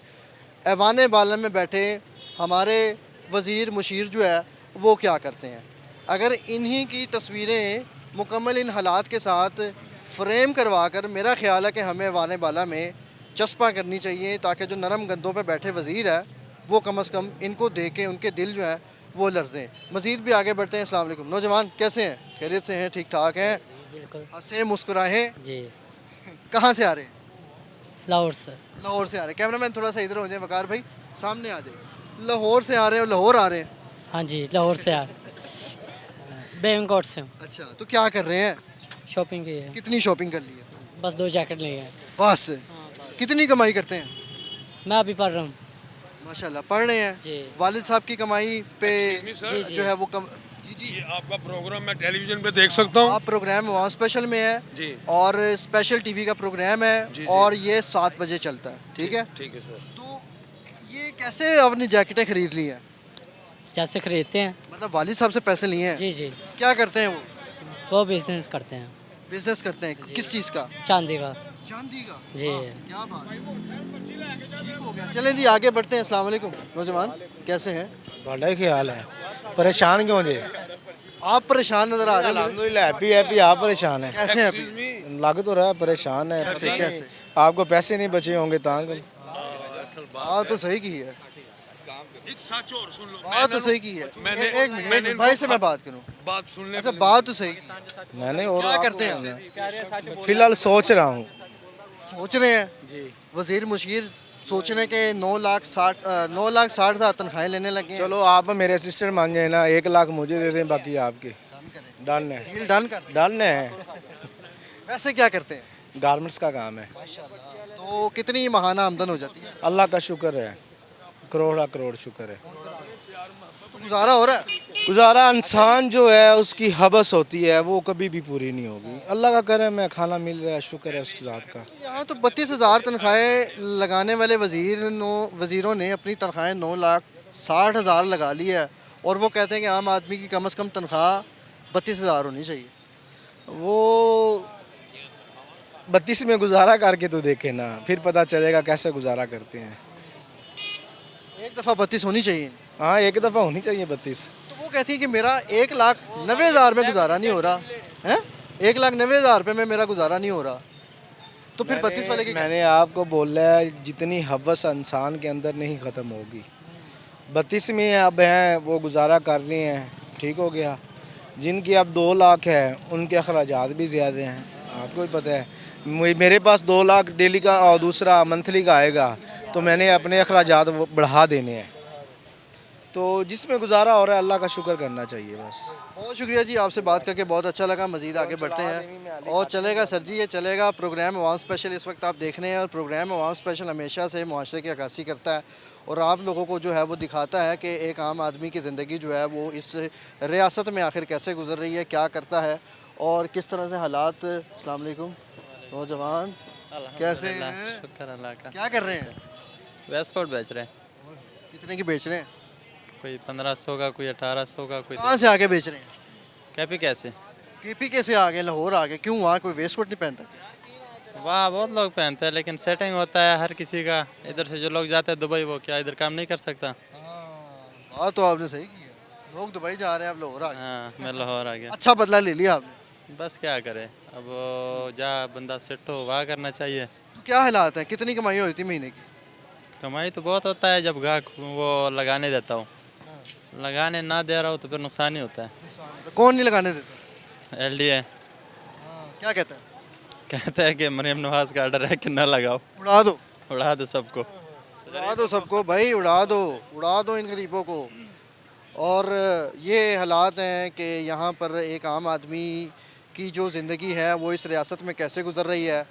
ऐवान बाला में बैठे हमारे वज़ीर मुशीर जो है वो क्या करते हैं। अगर इन्हीं की तस्वीरें मुकम्मल इन हालात के साथ फ्रेम करवा कर, मेरा ख्याल है कि हमें ऐवान बाला में चस्पा करनी चाहिए, ताकि जो नरम गंदों पे बैठे वज़ीर है वो कम अज़ कम इनको देख के उनके दिल जो है वो लर्जें। मज़ीद भी आगे बढ़ते हैं। अस्सलाम वालेकुम नौजवान, कैसे हैं? खैरियत से हैं? ठीक ठाक हैं? बिल्कुल। हंसे मुस्कुराए जी। कहाँ से आ रहे हैं? लाहौर से। लाहौर से आ रहे हैं। कैमरामैन थोड़ा सा इधर हो जाए, वकार भाई सामने आ जाए। लाहौर से आ रहे हो? लाहौर आ रहे हैं? हाँ जी, लाहौर से आ बेंगकोट से। अच्छा, तो क्या कर रहे हैं? शॉपिंग की है। कितनी शॉपिंग कर ली है? बस 2 जैकेट लिए हैं। बस? कितनी कमाई करते हैं? मैं अभी पढ़ रहा हूँ। माशाल्लाह, पढ़ रहे हैं। जी। वालिद साहब की कमाई पे जी, जी। जो है वो कम। ये आपका प्रोग्राम मैं टेलीविजन पे देख सकता हूँ? आप प्रोग्राम वहाँ स्पेशल में है जी, और स्पेशल टीवी का प्रोग्राम है जी, जी। और ये 7 बजे चलता है। ठीक है। ठीक है सर। तो ये कैसे अपनी जैकेटें खरीद ली हैं? जैसे खरीदते हैं। मतलब वालिद साहब से पैसे लिए हैं? जी जी। क्या करते हैं वो? वो बिजनेस करते हैं। बिजनेस करते हैं? किस चीज़ का? चांदी का। चांदी का? जी। क्या बात है, ठीक हो गया। चलें जी आगे बढ़ते हैं। अस्सलाम वालेकुम नौजवान, कैसे हैं? ਤੁਹਾਡਾ ਕੀ ਹਾਲ ਹੈ परेशान क्यों जे आप परेशान नजर आ रहे हैं। अल्हम्दुलिल्लाह हैप्पी हैप्पी आप परेशान है कैसे हैप्पी? लग तो रहा है परेशान है कैसे कैसे? आपको पैसे नहीं बचे होंगे तांग हाँ तो सही की है, एक सच और सुन लो। बात तो सही की है। एक मिनट भाई से मैं बात करूँ। बात सुनने अच्छा, बात तो सही। मैंने और क्या करते हैं? फिलहाल सोच रहा हूँ सोच रहे हैं जी। वजीर मुशीर सोच रहे हैं कि 9,60,000 तनख्वाहें लेने लगे हैं। चलो आप मेरे असिस्टेंट मान जाए ना, 1 लाख मुझे दे दें, बाकी आपके डन है। डील डन कर। डन है। वैसे क्या करते हैं? गारमेंट्स का काम है। तो कितनी महाना आमदन हो जाती है? अल्लाह का शुक्र है, करोड़ा करोड़ शुक्र है। तो गुजारा हो रहा है? गुजारा इंसान जो है उसकी हबस होती है वो कभी भी पूरी नहीं होगी। अल्लाह का करम है, खाना मिल रहा है, शुक्र है उसकी ज़ात का। यहाँ तो 32,000 तनख्वाहें लगाने वाले वज़ीरों ने अपनी तनख्वाहें 9,60,000 लगा ली है और वो कहते हैं कि आम आदमी की कम से कम तनख्वाह 32,000 होनी चाहिए। वो 32 में गुजारा करके तो देखे ना, फिर पता चलेगा कैसे गुजारा करते हैं। एक दफ़ा 32 होनी चाहिए। हाँ, एक दफ़ा होनी चाहिए 32। तो वो कहती है कि मेरा 1,90,000 में गुजारा नहीं हो रहा है, 1,90,000 रुपये में मेरा गुजारा नहीं हो रहा, तो फिर 32 वाले की मैंने आपको बोला है जितनी हवस इंसान के अंदर नहीं ख़त्म होगी। 32 में अब हैं वो गुजारा कर रहे हैं, ठीक हो गया। जिनकी अब 2 लाख है उनके अखराजात भी ज़्यादा हैं, आपको भी पता है। मेरे पास 2 लाख डेली का और दूसरा मंथली का आएगा, तो मैंने अपने अखराजात बढ़ा देने हैं। तो जिसमें गुजारा हो रहा है अल्लाह का शुक्र करना चाहिए बस। बहुत शुक्रिया जी, आपसे बात करके बहुत अच्छा लगा। मज़ीद आगे बढ़ते हैं और चलेगा सर जी, ये चलेगा प्रोग्राम अवाम स्पेशल इस वक्त आप देख रहे हैं। और प्रोग्राम अवाम स्पेशल हमेशा से मुआशरे की अक्कासी करता है और आप लोगों को जो है वो दिखाता है कि एक आम आदमी की ज़िंदगी जो है वो इस रियासत में आखिर कैसे गुजर रही है, क्या करता है और किस तरह से हालात। अस्सलाम वालेकुम नौजवान, कैसे हैं? शुक्र अल्लाह का। क्या कर रहे हैं? वेस्ट कोट बेच रहे हैं। कितने की बेच रहे हैं? कोई 1500 का, कोई 1800 का, कोई। कहाँ से आके बेच रहे हैं? कैपी कैसे? केपी कैसे आ गए, लाहौर आ गए, क्यों? वहाँ कोई वेस्ट कोट नहीं पहनता? वहाँ बहुत लोग पहनते हैं लेकिन सेटिंग होता है हर किसी का। इधर से जो लोग जाते हैं दुबई, वो क्या इधर काम नहीं कर सकता? हाँ तो आपने सही किया, लोग दुबई जा रहे हैं, आप लाहौर आ गए। हाँ, मैं लाहौर आ गया। अच्छा बदला ले लिया आपने। बस क्या करें, अब जा बंदा सेट हो वहाँ करना चाहिए। तो क्या हालात है, कितनी कमाई होती महीने की? कमाई तो बहुत होता है जब गाहक वो लगाने देता हूँ, लगाने ना दे रहा हूँ तो फिर नुकसान ही होता है। कौन नहीं लगाने देता? LDA क्या कहता है? कहता है कि मरियम नवाज का ऑर्डर है कि ना लगाओ, उड़ा दो, उड़ा दो सबको, उड़ा दो सबको भाई, उड़ा दो इन गरीबों को। और ये हालात हैं कि यहाँ पर एक आम आदमी की जो ज़िंदगी है वो इस रियासत में कैसे गुजर रही है।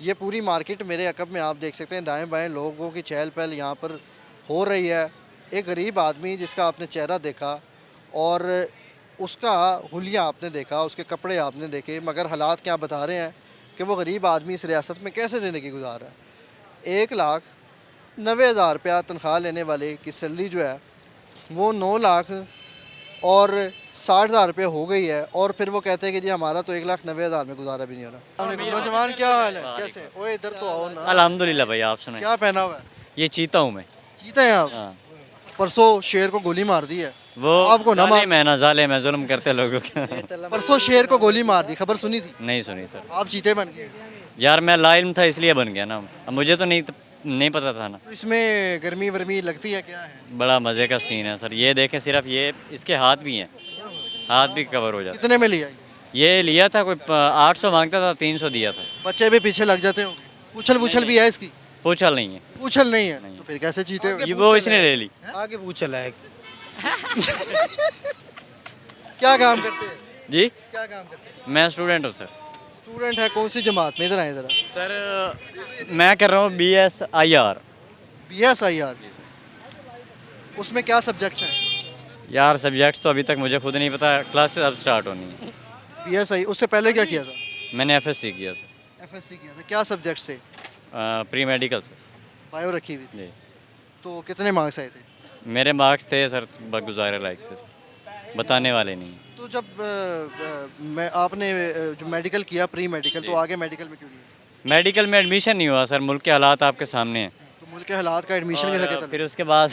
ये पूरी मार्केट मेरे अकब में आप देख सकते हैं, दाएं बाएं लोगों की चहल पहल यहाँ पर हो रही है। एक गरीब आदमी जिसका आपने चेहरा देखा और उसका हुलिया आपने देखा, उसके कपड़े आपने देखे, मगर हालात क्या बता रहे हैं कि वो गरीब आदमी इस रियासत में कैसे ज़िंदगी गुजार रहा है। 90,000 रुपया तनख्वाह लेने वाले की सैलरी जो है वो 9 लाख और 60,000 रुपये हो गई है, और फिर वो कहते हैं कि जी हमारा तो 1,90,000 में गुजारा भी नहीं हो रहा। नौजवान क्या हाल है, कैसे? ओए इधर तो आओ ना। अल्हम्दुलिल्लाह भाई, आप सुनाए। क्या पहना हुआ है? ये चीता हूँ मैं। चीता है आप? हाँ। परसों शेर को गोली मार दी है। वो आपको ना मार, मैं नजाले में जुल्म करते लोगों के। परसों शेर को गोली मार दी, खबर सुनी थी? नहीं सुनी सर। आप चीते बन गए? यार मैं लाइम था इसलिए बन गया ना, अब मुझे तो नहीं पता था ना। तो इसमें गर्मी वर्मी लगती है, क्या है? बड़ा मज़े का सीन है सर, ये देखें सिर्फ ये इसके हाथ भी हैं, हाथ भी कवर हो जाता। कितने में लिया? ये लिया था कोई 800 मांगता था, 300 दिया था। बच्चे भी पीछे लग जाते हो? पूछल वूछल भी है इसकी? पूछल नहीं है। पूछल नहीं है तो फिर कैसे चीते हो? ये वो इसने ले ली। आगे पूछल है। क्या काम करते हैं जी? क्या काम करते हैं? मैं स्टूडेंट हूँ सर। स्टूडेंट है, कौन सी जमात में? इधर आए ज़रा। सर मैं कर रहा हूँ BSIR। BSIR, उसमें क्या सब्जेक्ट्स हैं? यार सब्जेक्ट्स तो अभी तक मुझे खुद नहीं पता, क्लासेस अब स्टार्ट होनी है। BSI, उससे पहले क्या किया था? मैंने FSC किया सर। FSC किया था, क्या सब्जेक्ट से? Pre medical sir. बायो रखी हुई थी। जी। तो कितने मार्क्स आए थे? मेरे मार्क्स थे सर गुजारे लायक थे सर, बताने वाले नहीं। तो जब मैं आपने जो मेडिकल किया, प्री मेडिकल, तो आगे मेडिकल में क्यों नहीं? मेडिकल में एडमिशन नहीं हुआ सर, मुल्क के हालात आपके सामने हैं। तो मुल्क के हालात का एडमिशन कैसे करता? फिर उसके बाद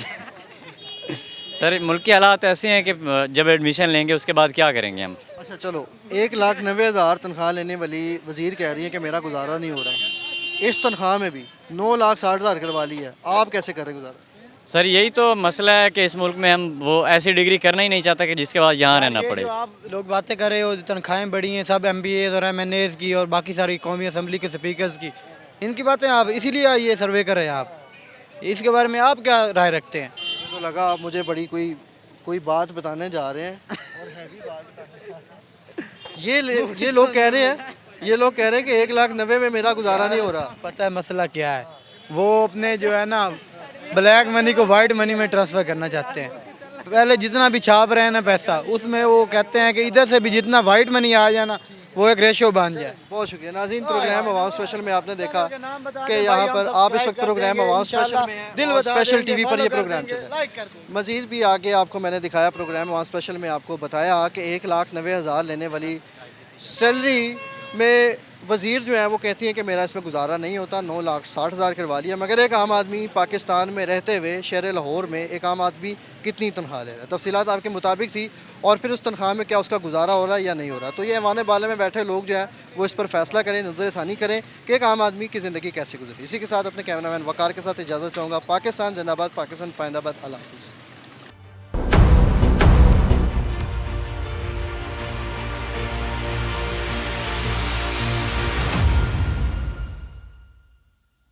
सर मुल्क के हालात ऐसे हैं कि जब एडमिशन लेंगे उसके बाद क्या करेंगे हम। अच्छा चलो, 1,90,000 तनख्वाह लेने वाली वज़ीर कह रही है कि मेरा गुजारा नहीं हो रहा, इस तनख्वाह में भी 9,60,000 करवा ली है, आप कैसे कर रहे गुजारा? सर यही तो मसला है कि इस मुल्क में हम वो ऐसी डिग्री करना ही नहीं चाहता कि जिसके बाद यहाँ रहना पड़े। जो आप लोग बातें कर रहे हो, तनख्वाहें बढ़ी हैं, सब MBAs और MNAs की और बाकी सारी कौमी असम्बली के स्पीकर्स की, इनकी बातें आप इसीलिए ये सर्वे कर रहे हैं। आप इसके बारे में आप क्या राय रखते हैं? तो लगा आप मुझे बड़ी कोई बात बताने जा रहे हैं और हैवी बात बताने। ये लोग कह रहे हैं कि 1,90,000 में मेरा गुजारा नहीं हो रहा। पता है मसला क्या है? वो अपने जो है ना ब्लैक मनी को वाइट मनी में ट्रांसफ़र करना चाहते हैं। पहले जितना भी छाप रहे हैं ना पैसा, उसमें वो कहते हैं कि इधर से भी जितना वाइट मनी आ जाए ना, वो एक रेशो बन जाए। बहुत शुक्रिया नाज़रीन। प्रोग्राम अवाम स्पेशल में आपने देखा कि यहाँ पर आप इस वक्त प्रोग्राम अवाम स्पेशल में हैं और स्पेशल TV पर ये प्रोग्राम चल रहा है। मज़ीद भी आगे आपको मैंने दिखाया प्रोग्राम अवाम स्पेशल में, आपको बताया कि 1,90,000 लेने वाली सैलरी में वज़ीर जो है वो कहती हैं कि मेरा इसमें गुजारा नहीं होता, 9,60,000 करवा लिया। मगर एक आम आदमी पाकिस्तान में रहते हुए शहर लाहौर में एक आम आदमी कितनी तनख्वाह ले रहा है, तफसीलात आपके मुताबिक थी, और फिर उस तनख्वाह में क्या उसका गुजारा हो रहा है या नहीं हो रहा। तो ये ऐवान बाले में बैठे लोग जो है वो इस पर फैसला करें, नज़रसानी करें कि एक आम आदमी की ज़िंदगी कैसे गुजरी। इसी के साथ अपने कैमरामैन वकार के साथ इजाज़त चाहूँगा। पाकिस्तान जिंदाबाद, पाकिस्तान पाइंदाबाद, अल्लाह हाफ़िज़।